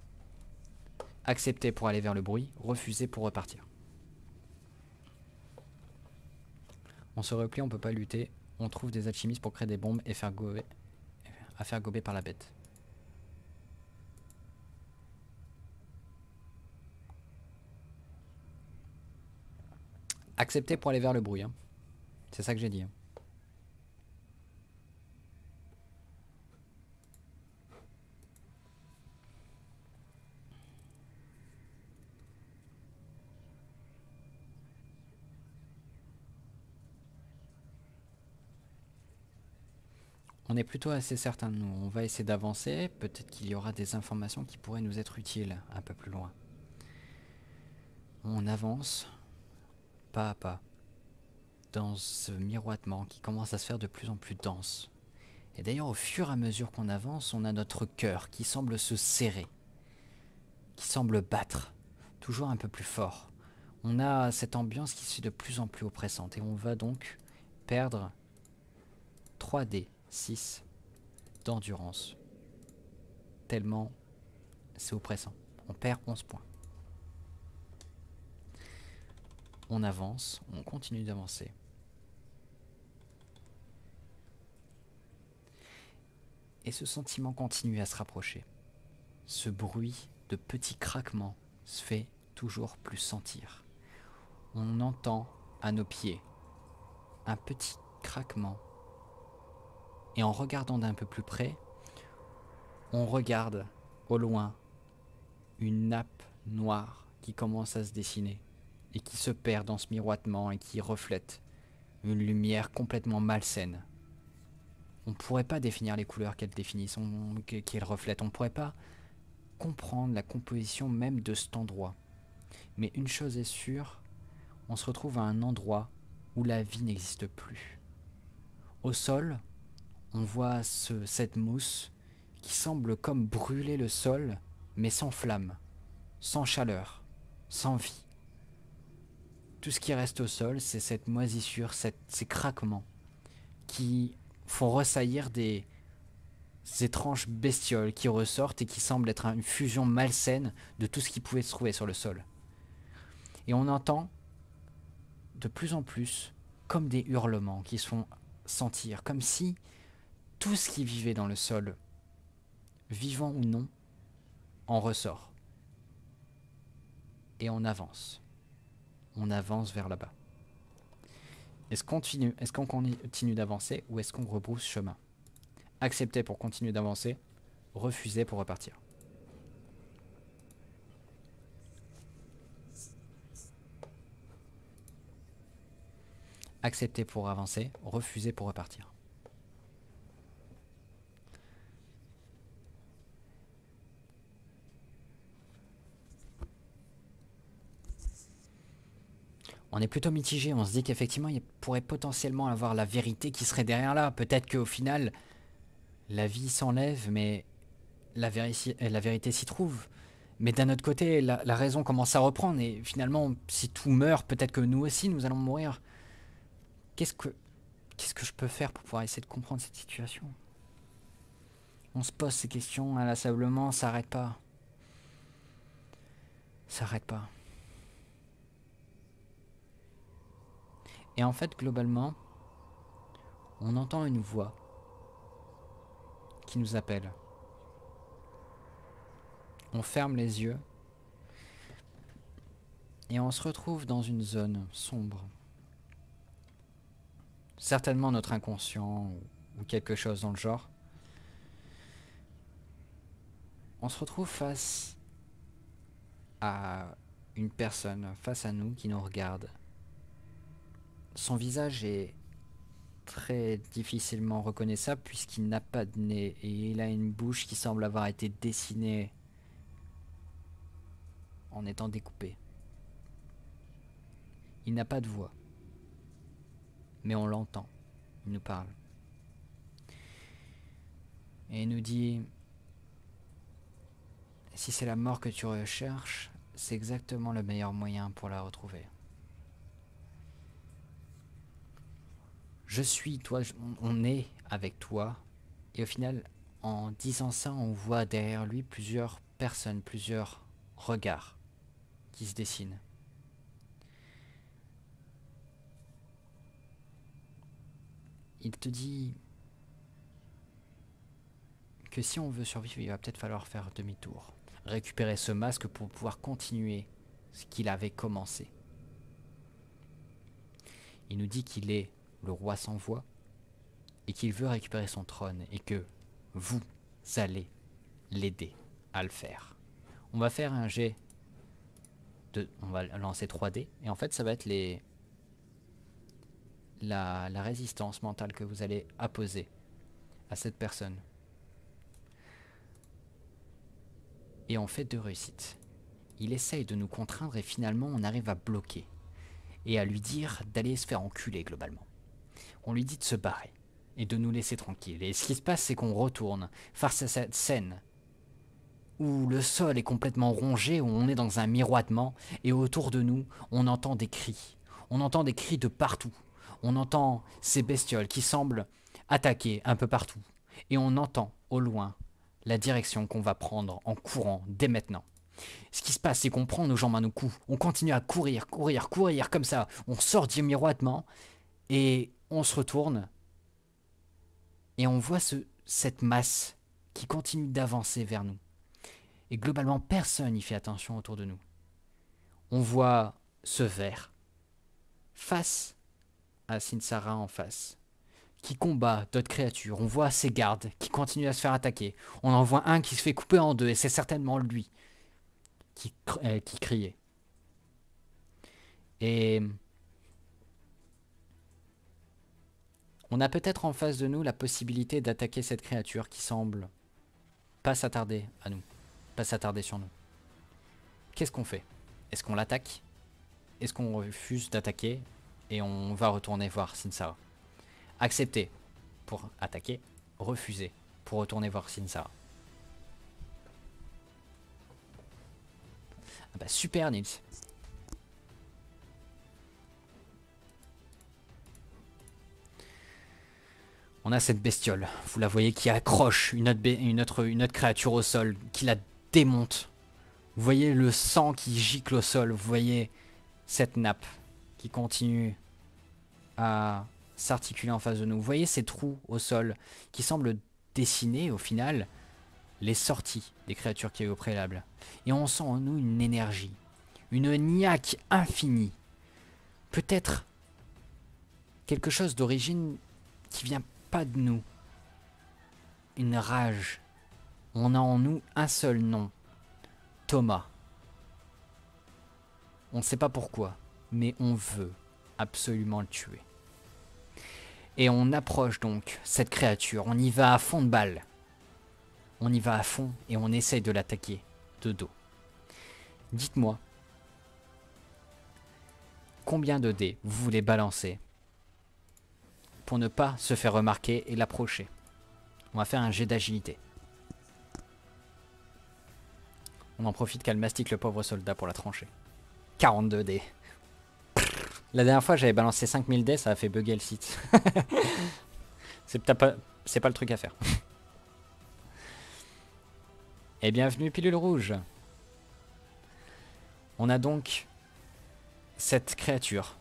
Accepter pour aller vers le bruit, refuser pour repartir. On se replie, on peut pas lutter. On trouve des alchimistes pour créer des bombes et faire gober par la bête. Accepter pour aller vers le bruit. Hein. C'est ça que j'ai dit. Hein. On est plutôt assez certain de nous. On va essayer d'avancer. Peut-être qu'il y aura des informations qui pourraient nous être utiles un peu plus loin. On avance pas à pas dans ce miroitement qui commence à se faire de plus en plus dense. Et d'ailleurs, au fur et à mesure qu'on avance, on a notre cœur qui semble se serrer, qui semble battre, toujours un peu plus fort. On a cette ambiance qui se fait de plus en plus oppressante et on va donc perdre 3d6 d'endurance. Tellement c'est oppressant. On perd 11 points. On avance, on continue d'avancer. Et ce sentiment continue à se rapprocher. Ce bruit de petits craquements se fait toujours plus sentir. On entend à nos pieds un petit craquement. Et en regardant d'un peu plus près, on regarde au loin une nappe noire qui commence à se dessiner et qui se perd dans ce miroitement et qui reflète une lumière complètement malsaine. On ne pourrait pas définir les couleurs qu'elle définissent, qu'elle reflète. On ne pourrait pas comprendre la composition même de cet endroit. Mais une chose est sûre, on se retrouve à un endroit où la vie n'existe plus. Au sol, on voit cette mousse qui semble comme brûler le sol, mais sans flamme, sans chaleur, sans vie. Tout ce qui reste au sol, c'est cette moisissure, ces craquements qui font ressaillir des étranges bestioles qui ressortent et qui semblent être une fusion malsaine de tout ce qui pouvait se trouver sur le sol. Et on entend de plus en plus comme des hurlements qui se font sentir, comme si tout ce qui vivait dans le sol, vivant ou non, en ressort. Et on avance. On avance vers là-bas. Est-ce qu'on continue d'avancer ou est-ce qu'on rebrousse chemin? Accepter pour continuer d'avancer, refuser pour repartir. Accepter pour avancer, refuser pour repartir. On est plutôt mitigé, on se dit qu'effectivement il pourrait potentiellement avoir la vérité qui serait derrière là. Peut-être qu'au final, la vie s'enlève, mais la vérité s'y trouve. Mais d'un autre côté, la raison commence à reprendre, et finalement, si tout meurt, peut-être que nous aussi, nous allons mourir. Qu'est-ce que je peux faire pour pouvoir essayer de comprendre cette situation? On se pose ces questions inlassablement, ça n'arrête pas. Ça n'arrête pas. Et en fait, globalement, on entend une voix qui nous appelle. On ferme les yeux et on se retrouve dans une zone sombre. Certainement notre inconscient ou quelque chose dans le genre. On se retrouve face à une personne, face à nous, qui nous regarde. Son visage est très difficilement reconnaissable puisqu'il n'a pas de nez et il a une bouche qui semble avoir été dessinée en étant découpée. Il n'a pas de voix, mais on l'entend, il nous parle. Et il nous dit: Si c'est la mort que tu recherches, c'est exactement le meilleur moyen pour la retrouver. Je suis toi, on est avec toi. Et au final, en disant ça, on voit derrière lui plusieurs personnes, plusieurs regards qui se dessinent. Il te dit que si on veut survivre, il va peut-être falloir faire demi-tour. Récupérer ce masque pour pouvoir continuer ce qu'il avait commencé. Il nous dit qu'il est le roi sans voix et qu'il veut récupérer son trône et que vous allez l'aider à le faire. On va faire un jet on va lancer 3D et en fait ça va être la résistance mentale que vous allez apposer à cette personne. Et on fait 2 réussites. Il essaye de nous contraindre et finalement on arrive à bloquer et à lui dire d'aller se faire enculer globalement. On lui dit de se barrer et de nous laisser tranquilles. Et ce qui se passe, c'est qu'on retourne face à cette scène où le sol est complètement rongé, où on est dans un miroitement et autour de nous, on entend des cris. On entend des cris de partout. On entend ces bestioles qui semblent attaquer un peu partout. Et on entend au loin la direction qu'on va prendre en courant dès maintenant. Ce qui se passe, c'est qu'on prend nos jambes à nos coups. On continue à courir, courir, courir comme ça. On sort du miroitement et on se retourne. Et on voit cette masse qui continue d'avancer vers nous. Et globalement, personne n'y fait attention autour de nous. On voit ce ver face à Sinsara en face, qui combat d'autres créatures. On voit ses gardes qui continuent à se faire attaquer. On en voit un qui se fait couper en 2, et c'est certainement lui qui criait. Et on a peut-être en face de nous la possibilité d'attaquer cette créature qui semble pas s'attarder à nous, pas s'attarder sur nous. Qu'est-ce qu'on fait? Est-ce qu'on l'attaque? Est-ce qu'on refuse d'attaquer et on va retourner voir Sinsara? Accepter pour attaquer, refuser pour retourner voir Sinsara. Ah bah super Nils. On a cette bestiole, vous la voyez, qui accroche une autre créature au sol, qui la démonte. Vous voyez le sang qui gicle au sol, vous voyez cette nappe qui continue à s'articuler en face de nous. Vous voyez ces trous au sol qui semblent dessiner au final les sorties des créatures qui y a eu au préalable. Et on sent en nous une énergie, une niaque infinie. Peut-être quelque chose d'origine qui vient pas de nous. Une rage. On a en nous un seul nom. Thomas. On ne sait pas pourquoi, mais on veut absolument le tuer. Et on approche donc cette créature. On y va à fond de balle. On y va à fond et on essaye de l'attaquer de dos. Dites-moi, combien de dés vous voulez balancer pour ne pas se faire remarquer et l'approcher? On va faire un jet d'agilité. On en profite qu'elle mastique le pauvre soldat pour la trancher. 42 dés. La dernière fois j'avais balancé 5000 dés, ça a fait bugger le site. C'est pas le truc à faire. Et bienvenue Pilule Rouge. On a donc cette créature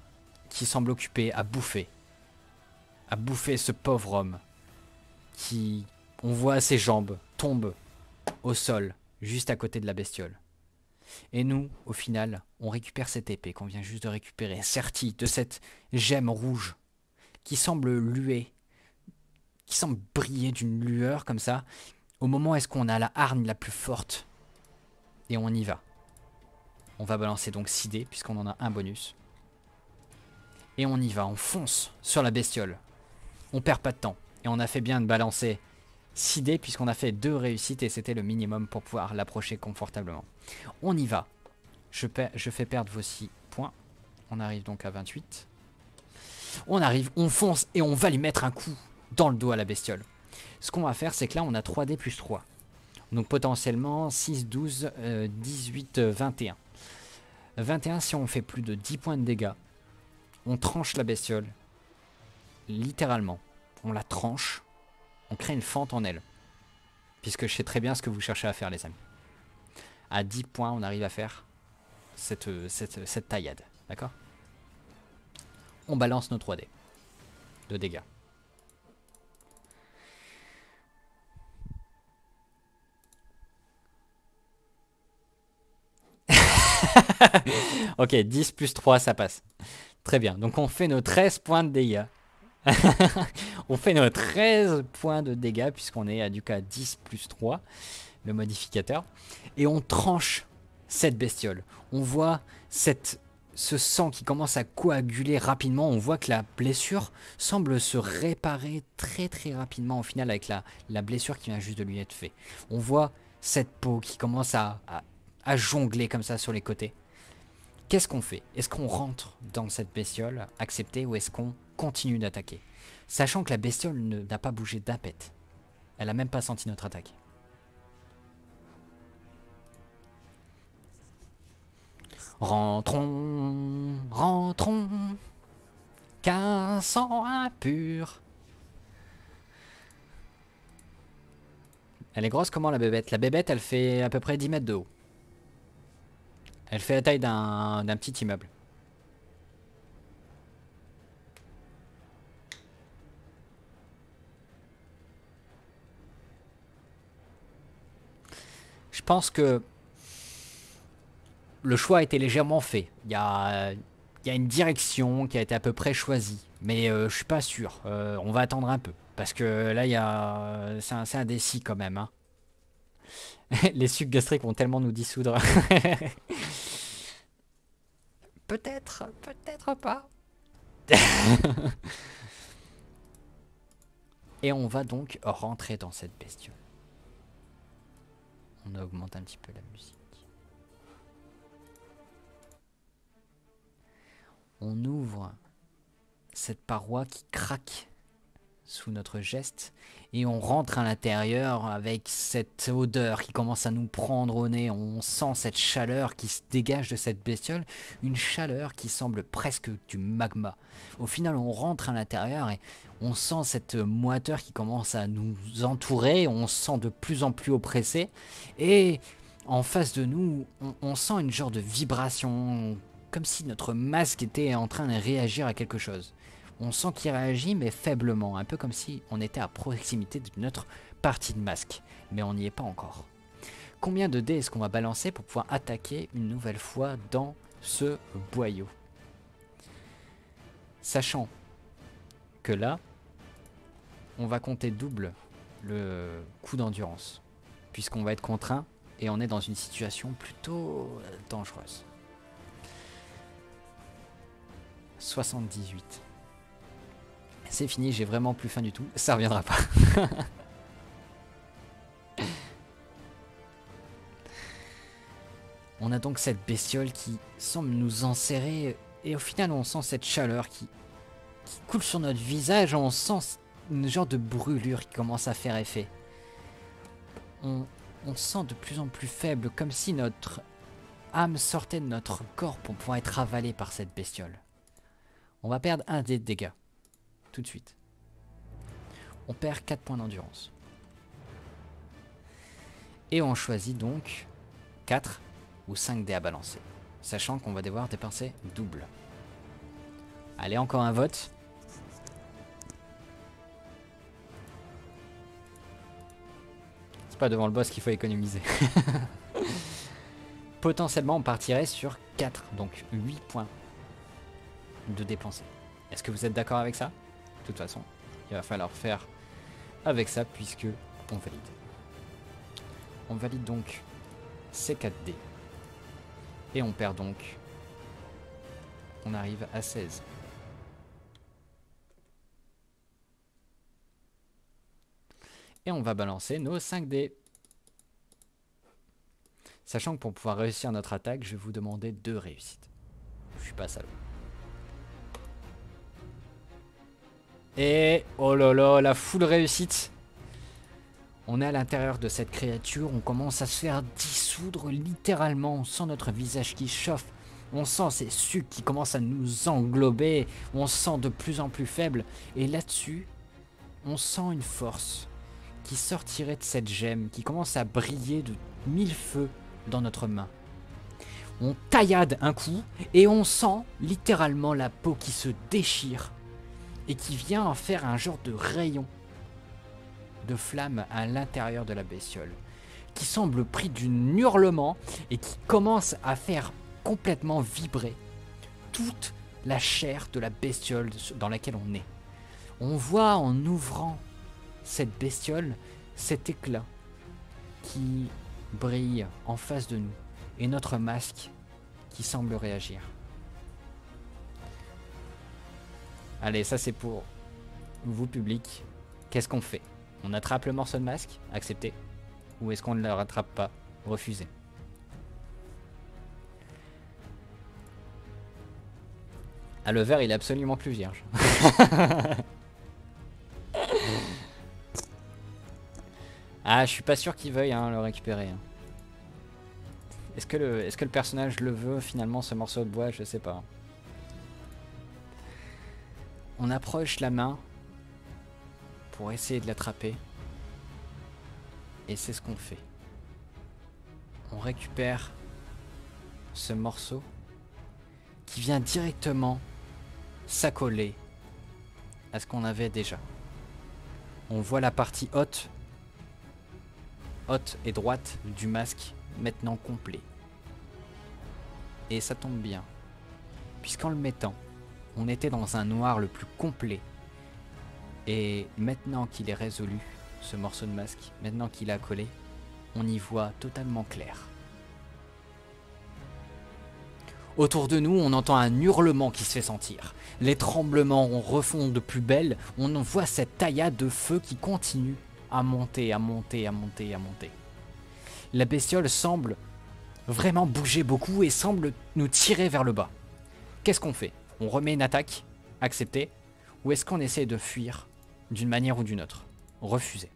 qui semble occupée à bouffer ce pauvre homme qui, on voit ses jambes tombent au sol juste à côté de la bestiole. Et nous, au final, on récupère cette épée qu'on vient juste de récupérer, sertie de cette gemme rouge qui semble luer, qui semble briller d'une lueur comme ça, au moment où est-ce qu'on a la hargne la plus forte. Et on y va. On va balancer donc 6 dés puisqu'on en a un bonus. Et on y va, on fonce sur la bestiole. On perd pas de temps. Et on a fait bien de balancer 6 dés puisqu'on a fait 2 réussites et c'était le minimum pour pouvoir l'approcher confortablement. On y va. Je fais perdre vos 6 points. On arrive donc à 28. On arrive, on fonce et on va lui mettre un coup dans le dos à la bestiole. Ce qu'on va faire, c'est que là, on a 3 dés plus 3. Donc potentiellement 6, 12, 18, 21. 21, si on fait plus de 10 points de dégâts, on tranche la bestiole. Littéralement. On la tranche. On crée une fente en elle. Puisque je sais très bien ce que vous cherchez à faire, les amis. À 10 points, on arrive à faire cette taillade. D'accord? On balance nos 3 dés de dégâts. Ok, 10 plus 3, ça passe. Très bien. Donc on fait nos 13 points de dégâts. On fait nos 13 points de dégâts, puisqu'on est à, du coup à 10 plus 3, le modificateur. Et on tranche cette bestiole. On voit ce sang qui commence à coaguler rapidement. On voit que la blessure semble se réparer très très rapidement au final avec la blessure qui vient juste de lui être faite. On voit cette peau qui commence à jongler comme ça sur les côtés. Qu'est-ce qu'on fait? Est-ce qu'on rentre dans cette bestiole, accepter, ou est-ce qu'on continue d'attaquer? Sachant que la bestiole n'a pas bougé d'un pet. Elle a même pas senti notre attaque. Rentrons, rentrons, qu'un sang impur. Elle est grosse comment la bébête? La bébête, elle fait à peu près 10 mètres de haut. Elle fait la taille d'un petit immeuble. Je pense que le choix a été légèrement fait. Il y a une direction qui a été à peu près choisie. Mais je suis pas sûr. On va attendre un peu. Parce que là, c'est un décis quand même. Hein. Les sucs gastriques vont tellement nous dissoudre. Peut-être, peut-être pas. Et on va donc rentrer dans cette bestiole. On augmente un petit peu la musique. On ouvre cette paroi qui craque sous notre geste et on rentre à l'intérieur avec cette odeur qui commence à nous prendre au nez. On sent cette chaleur qui se dégage de cette bestiole, une chaleur qui semble presque du magma. Au final, on rentre à l'intérieur et on sent cette moiteur qui commence à nous entourer, on se sent de plus en plus oppressé et en face de nous, on sent une genre de vibration, comme si notre masque était en train de réagir à quelque chose. On sent qu'il réagit, mais faiblement, un peu comme si on était à proximité de notre partie de masque. Mais on n'y est pas encore. Combien de dés est-ce qu'on va balancer pour pouvoir attaquer une nouvelle fois dans ce boyau? Sachant que là, on va compter double le coup d'endurance. Puisqu'on va être contraint et on est dans une situation plutôt dangereuse. 78. C'est fini, j'ai vraiment plus faim du tout. Ça reviendra pas. On a donc cette bestiole qui semble nous enserrer. Et au final, on sent cette chaleur qui coule sur notre visage. On sent une genre de brûlure qui commence à faire effet. On se sent de plus en plus faible, comme si notre âme sortait de notre corps pour pouvoir être avalée par cette bestiole. On va perdre un dé de dégâts. Tout de suite. On perd 4 points d'endurance. Et on choisit donc 4 ou 5 dés à balancer. Sachant qu'on va devoir dépenser double. Allez, encore un vote. C'est pas devant le boss qu'il faut économiser. Potentiellement, on partirait sur 4, donc 8 points de dépenser. Est-ce que vous êtes d'accord avec ça? De toute façon, il va falloir faire avec ça puisque on valide. On valide donc ces 4 dés. Et on perd donc. On arrive à 16. Et on va balancer nos 5 dés. Sachant que pour pouvoir réussir notre attaque, je vais vous demander 2 réussites. Je suis pas salaud. Et oh là là, la full réussite. On est à l'intérieur de cette créature, on commence à se faire dissoudre littéralement, on sent notre visage qui chauffe, on sent ces sucs qui commencent à nous englober, on se sent de plus en plus faible, et là-dessus, on sent une force qui sortirait de cette gemme, qui commence à briller de mille feux dans notre main. On taillade un coup, et on sent littéralement la peau qui se déchire, et qui vient en faire un genre de rayon de flamme à l'intérieur de la bestiole, qui semble pris d'un hurlement et qui commence à faire complètement vibrer toute la chair de la bestiole dans laquelle on est. On voit en ouvrant cette bestiole cet éclat qui brille en face de nous et notre masque qui semble réagir. Allez, ça c'est pour vous public. Qu'est-ce qu'on fait? On attrape le morceau de masque? Accepté. Ou est-ce qu'on ne le rattrape pas? Refusé. Ah, le verre il est absolument plus vierge. Ah, je suis pas sûr qu'il veuille le récupérer. Est-ce que le personnage le veut finalement, ce morceau de bois? Je sais pas. On approche la main pour essayer de l'attraper. Et c'est ce qu'on fait. On récupère ce morceau qui vient directement s'accoler à ce qu'on avait déjà. On voit la partie haute et droite du masque maintenant complet. Et ça tombe bien, puisqu'en le mettant, on était dans un noir le plus complet. Et maintenant qu'il est résolu, ce morceau de masque, maintenant qu'il a collé, on y voit totalement clair. Autour de nous, on entend un hurlement qui se fait sentir. Les tremblements refont de plus belle. On voit cette taillade de feu qui continue à monter, à monter, à monter, à monter. La bestiole semble vraiment bouger beaucoup et semble nous tirer vers le bas. Qu'est-ce qu'on fait? On remet une attaque? Accepté? Ou est-ce qu'on essaie de fuir d'une manière ou d'une autre? Refusé.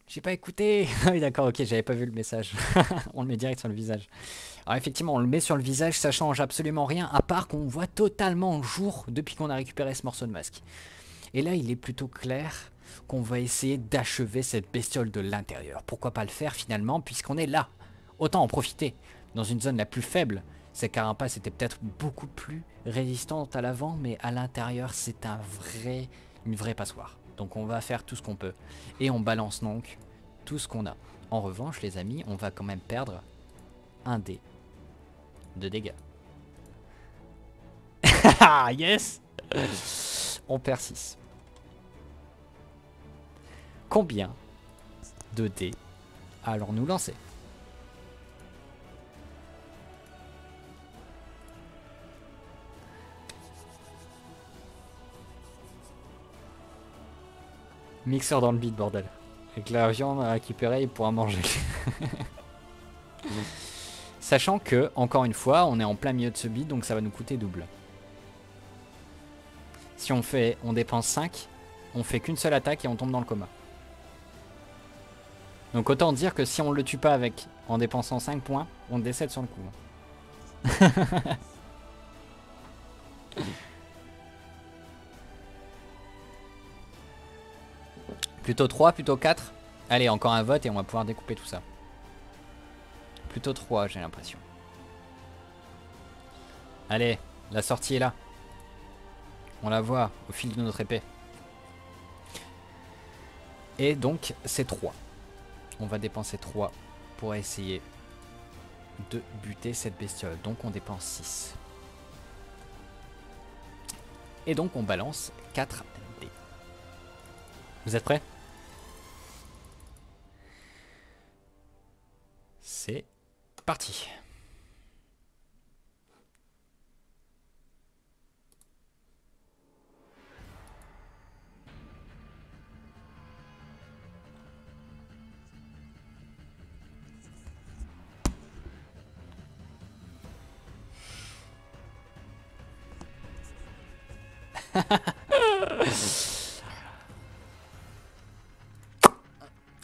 J'ai pas écouté. Ah oui d'accord, ok, j'avais pas vu le message. On le met direct sur le visage. Alors effectivement, on le met sur le visage, ça change absolument rien, à part qu'on voit totalement jour depuis qu'on a récupéré ce morceau de masque. Et là, il est plutôt clair qu'on va essayer d'achever cette bestiole de l'intérieur. Pourquoi pas le faire finalement, puisqu'on est là. Autant en profiter. Dans une zone la plus faible, ces carapaces étaient peut-être beaucoup plus résistantes à l'avant, mais à l'intérieur, c'est une vraie passoire. Donc on va faire tout ce qu'on peut. Et on balance donc tout ce qu'on a. En revanche, les amis, on va quand même perdre un dé de dégâts. Yes. On perd 6. Combien de dés allons-nous lancer? Mixeur dans le bide, bordel. Avec la viande à récupérer, il pourra manger. Sachant que, encore une fois, on est en plein milieu de ce bide, donc ça va nous coûter double. Si on dépense 5, on fait qu'une seule attaque et on tombe dans le coma. Donc autant dire que si on le tue pas en dépensant 5 points, on décède sur le coup. Plutôt 3, plutôt 4. Allez, encore un vote et on va pouvoir découper tout ça. Plutôt 3, j'ai l'impression. Allez, la sortie est là. On la voit au fil de notre épée. Et donc, c'est 3. On va dépenser 3 pour essayer de buter cette bestiole. Donc, on dépense 6. Et donc, on balance 4 dés. Vous êtes prêts? C'est parti.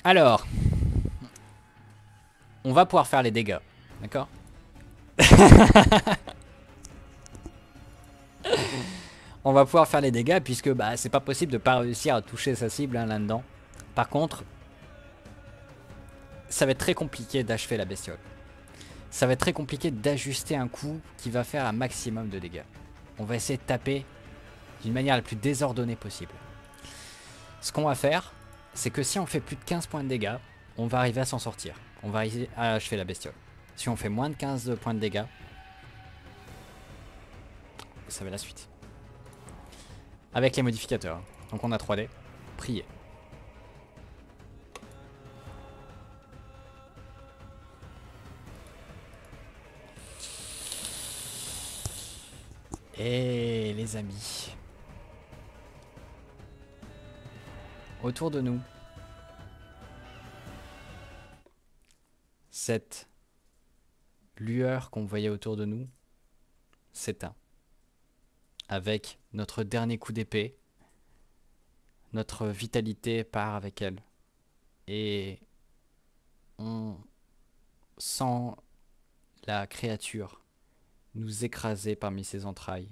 Alors, on va pouvoir faire les dégâts, d'accord? On va pouvoir faire les dégâts puisque bah, c'est pas possible de pas réussir à toucher sa cible hein, là-dedans. Par contre, ça va être très compliqué d'achever la bestiole. Ça va être très compliqué d'ajuster un coup qui va faire un maximum de dégâts. On va essayer de taper d'une manière la plus désordonnée possible. Ce qu'on va faire, c'est que si on fait plus de 15 points de dégâts, on va arriver à s'en sortir. On va arriver à achever la bestiole. Si on fait moins de 15 points de dégâts, ça va la suite. Avec les modificateurs. Donc on a 3D. Priez. Et les amis. Autour de nous. Cette lueur qu'on voyait autour de nous s'éteint. Avec notre dernier coup d'épée, notre vitalité part avec elle. Et on sent la créature nous écraser parmi ses entrailles.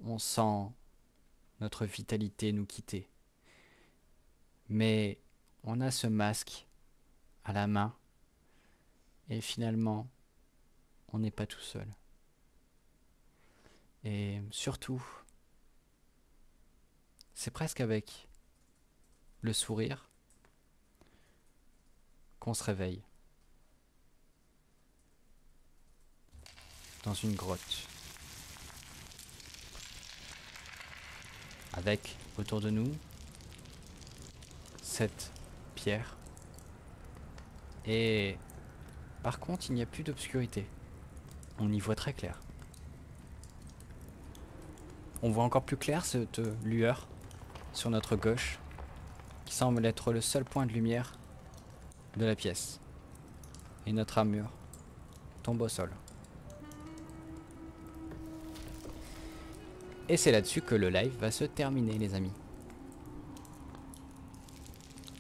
On sent notre vitalité nous quitter. Mais on a ce masque à la main. Et finalement, on n'est pas tout seul. Et surtout, c'est presque avec le sourire qu'on se réveille. Dans une grotte. Avec, autour de nous, cette pierre. Et par contre, il n'y a plus d'obscurité. On y voit très clair. On voit encore plus clair cette lueur sur notre gauche, qui semble être le seul point de lumière de la pièce. Et notre armure tombe au sol. Et c'est là-dessus que le live va se terminer, les amis.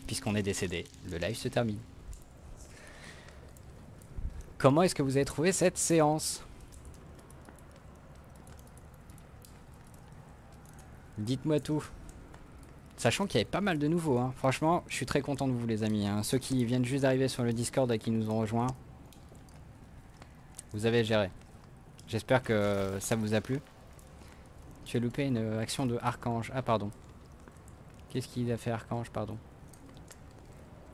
Puisqu'on est décédé, le live se termine. Comment est-ce que vous avez trouvé cette séance? Dites-moi tout. Sachant qu'il y avait pas mal de nouveaux. Hein. Franchement, je suis très content de vous, les amis. Hein. Ceux qui viennent juste d'arriver sur le Discord et qui nous ont rejoints, vous avez géré. J'espère que ça vous a plu. Tu as loupé une action de Archange. Ah, pardon. Qu'est-ce qu'il a fait, Archange? Pardon.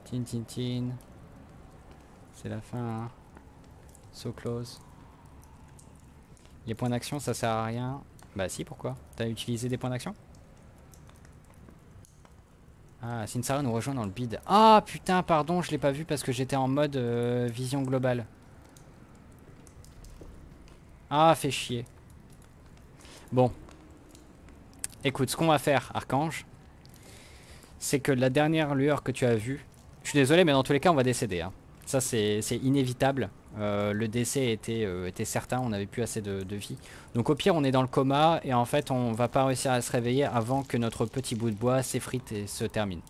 Tin, tin, tin. C'est la fin, hein. So close. Les points d'action, ça sert à rien. Bah si, pourquoi? T'as utilisé des points d'action? Ah, Sinsara nous rejoint dans le bid. Ah putain, pardon, je l'ai pas vu parce que j'étais en mode vision globale. Ah, fait chier. Bon. Écoute, ce qu'on va faire, Archange, c'est que la dernière lueur que tu as vue... Je suis désolé, mais dans tous les cas, on va décéder. Hein. Ça, c'est inévitable. Le décès était certain, on n'avait plus assez de vie. Donc au pire, on est dans le coma et en fait, on va pas réussir à se réveiller avant que notre petit bout de bois s'effrite et se termine.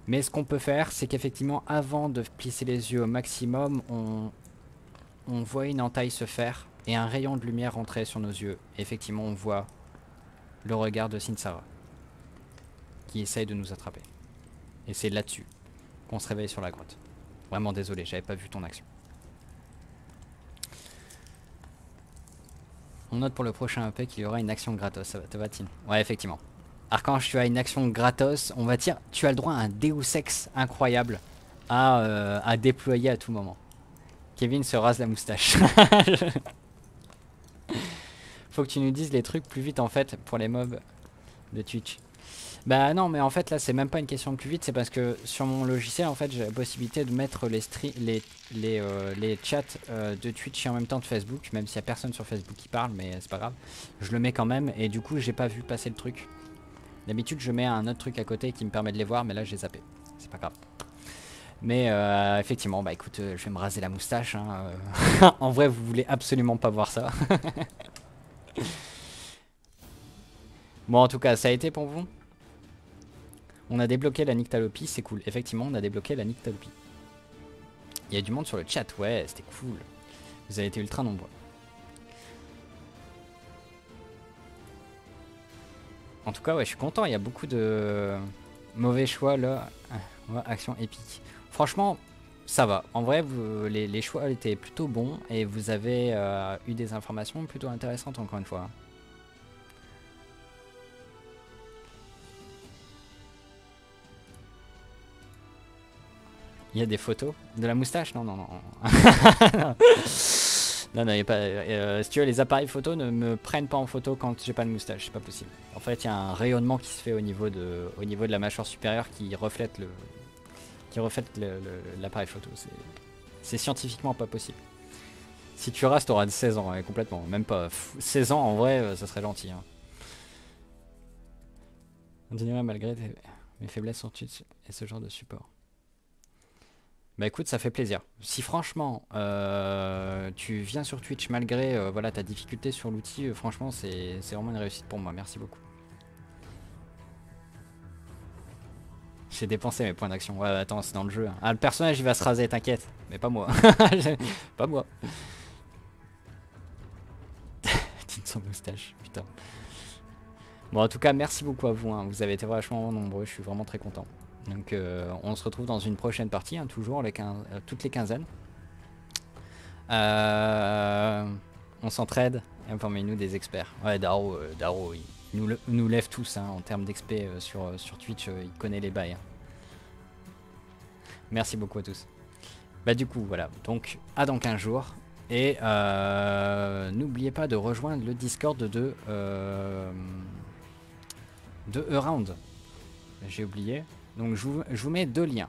Mais ce qu'on peut faire, c'est qu'effectivement, avant de plisser les yeux au maximum, on voit une entaille se faire et un rayon de lumière rentrer sur nos yeux. Et effectivement, on voit le regard de Sinsara qui essaye de nous attraper. Et c'est là-dessus qu'on se réveille sur la grotte. Vraiment désolé, j'avais pas vu ton action. On note pour le prochain EP qu'il y aura une action gratos. Ça te va-t-il? Ouais, effectivement. Archange, tu as une action gratos. On va dire, tu as le droit à un Deus Ex incroyable à déployer à tout moment. Kevin se rase la moustache. Faut que tu nous dises les trucs plus vite en fait pour les mobs de Twitch. Bah non, mais en fait là c'est même pas une question de plus vite, c'est parce que sur mon logiciel en fait j'ai la possibilité de mettre les chats de Twitch et en même temps de Facebook, même s'il y a personne sur Facebook qui parle, mais c'est pas grave. Je le mets quand même et du coup j'ai pas vu passer le truc. D'habitude je mets un autre truc à côté qui me permet de les voir, mais là j'ai zappé. C'est pas grave. Mais effectivement, bah écoute, je vais me raser la moustache. Hein, en vrai vous voulez absolument pas voir ça. Bon, en tout cas, ça a été pour vous. On a débloqué la nyctalopie, c'est cool. Effectivement, on a débloqué la nyctalopie. Il y a du monde sur le chat, ouais, c'était cool. Vous avez été ultra nombreux. En tout cas, ouais, je suis content. Il y a beaucoup de mauvais choix là. Ouais, action épique. Franchement, ça va. En vrai, les choix étaient plutôt bons et vous avez eu des informations plutôt intéressantes encore une fois. Il y a des photos de la moustache? Non, non, non. Non, non, il y a pas. Si tu veux, les appareils photo ne me prennent pas en photo quand j'ai pas de moustache, c'est pas possible. En fait, il y a un rayonnement qui se fait au niveau de la mâchoire supérieure qui reflète l'appareil photo. C'est scientifiquement pas possible. Si tu rastes, t'auras 16 ans, ouais, complètement. Même pas. 16 ans, en vrai, ça serait gentil. Hein. Continuerai malgré mes faiblesses sur Twitch et ce genre de support. Bah écoute, ça fait plaisir. Si franchement tu viens sur Twitch malgré voilà, ta difficulté sur l'outil, franchement c'est vraiment une réussite pour moi. Merci beaucoup. J'ai dépensé mes points d'action. Ouais, attends, c'est dans le jeu. Ah, le personnage il va se raser, t'inquiète. Mais pas moi. Pas moi. Petite sans moustache, putain. Bon, en tout cas, merci beaucoup à vous. Hein. Vous avez été vachement nombreux. Je suis vraiment très content. Donc on se retrouve dans une prochaine partie, hein, toujours toutes les quinzaines. On s'entraide et informez-nous des experts. Ouais, Daro il nous lève tous hein, en termes d'XP sur Twitch, il connaît les bails. Hein. Merci beaucoup à tous. Bah du coup voilà, donc à dans 15 jours. Et n'oubliez pas de rejoindre le Discord de Around. J'ai oublié. Donc je vous mets deux liens.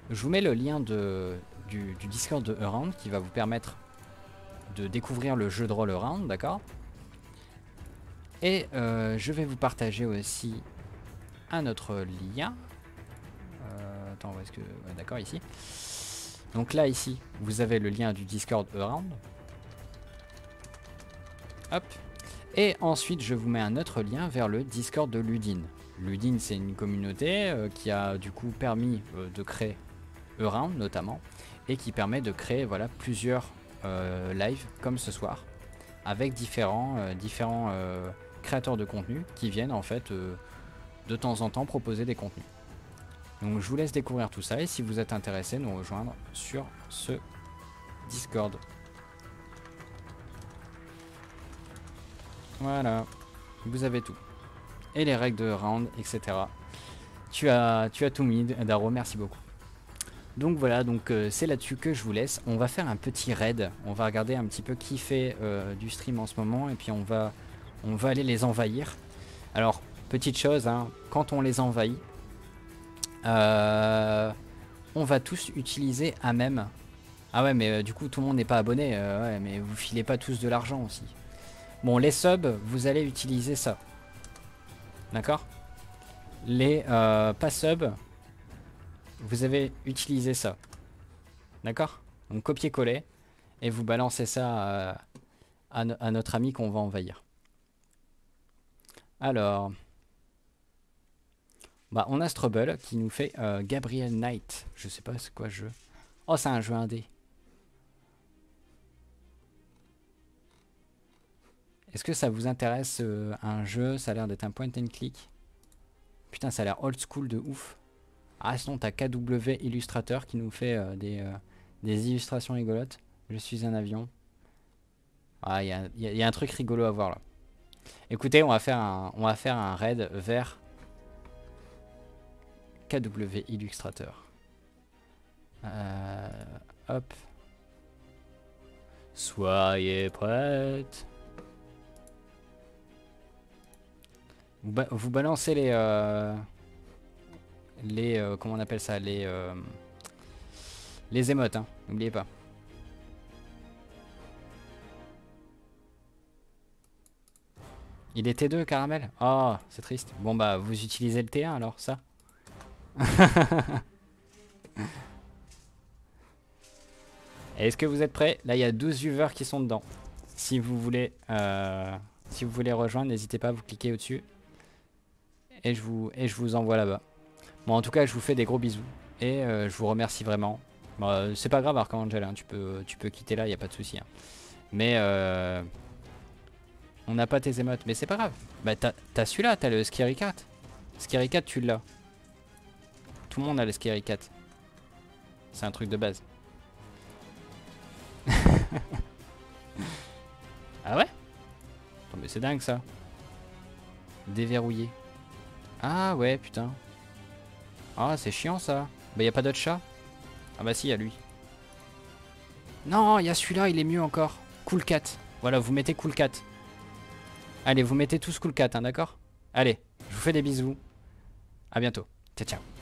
Je vous mets le lien du Discord de Around qui va vous permettre de découvrir le jeu de rôle Around, d'accord? Et je vais vous partager aussi un autre lien. Attends, où est-ce que... Ouais, d'accord, ici. Donc là, ici, vous avez le lien du Discord Around. Hop. Et ensuite, je vous mets un autre lien vers le Discord de Ludin. Ludin, c'est une communauté qui a du coup permis de créer Around notamment, et qui permet de créer voilà, plusieurs lives comme ce soir, avec différents créateurs de contenu qui viennent en fait de temps en temps proposer des contenus. Donc je vous laisse découvrir tout ça, et si vous êtes intéressé, nous rejoindre sur ce Discord. Voilà, vous avez tout. Et les règles de round, etc. Tu as tout mis, Daro, merci beaucoup. Donc voilà, donc c'est là-dessus que je vous laisse. On va faire un petit raid. On va regarder un petit peu qui fait du stream en ce moment. Et puis on va aller les envahir. Alors, petite chose, hein, quand on les envahit, on va tous utiliser un même. Ah ouais, mais du coup, tout le monde n'est pas abonné. Ouais, mais vous filez pas tous de l'argent aussi. Bon, les subs, vous allez utiliser ça. D'accord? Les pas subs, vous avez utilisé ça. D'accord? Donc copier-coller. Et vous balancez ça à notre ami qu'on va envahir. Alors. Bah on a Strubble qui nous fait Gabriel Knight. Je sais pas c'est quoi ce jeu. Oh c'est un jeu indé. Est-ce que ça vous intéresse un jeu? Ça a l'air d'être un point and click. Putain ça a l'air old school de ouf. Ah sinon t'as KW Illustrateur qui nous fait des illustrations rigolotes. Je suis un avion. Ah il y a un truc rigolo à voir là. Écoutez on va faire un raid vers KW Illustrateur. Hop. Soyez prêtes. Vous balancez les comment on appelle ça, les émotes, hein, n'oubliez pas. Il est T2 caramel. Oh c'est triste. Bon bah vous utilisez le T1 alors ça. Est-ce que vous êtes prêts? Là il y a 12 viewers qui sont dedans. Si vous voulez rejoindre, n'hésitez pas à vous cliquer au-dessus et je vous envoie là-bas. Bon, en tout cas, je vous fais des gros bisous. Et je vous remercie vraiment. Bon, c'est pas grave, Archangel, hein, tu peux quitter là, y a pas de souci. Hein. Mais on n'a pas tes émotes, mais c'est pas grave. Bah, t'as celui-là, t'as le Scary Cat. Scary Cat, tu l'as. Tout le monde a le Scary Cat. C'est un truc de base. Ah ouais? Oh, mais c'est dingue ça. Déverrouillé. Ah ouais, putain. Ah, c'est chiant ça. Bah, y a pas d'autre chat? Ah bah si, y a lui. Non, y a celui-là, il est mieux encore. Cool Cat. Voilà, vous mettez Cool Cat. Allez, vous mettez tous Cool Cat, hein, d'accord? Allez, je vous fais des bisous. À bientôt. Ciao, ciao.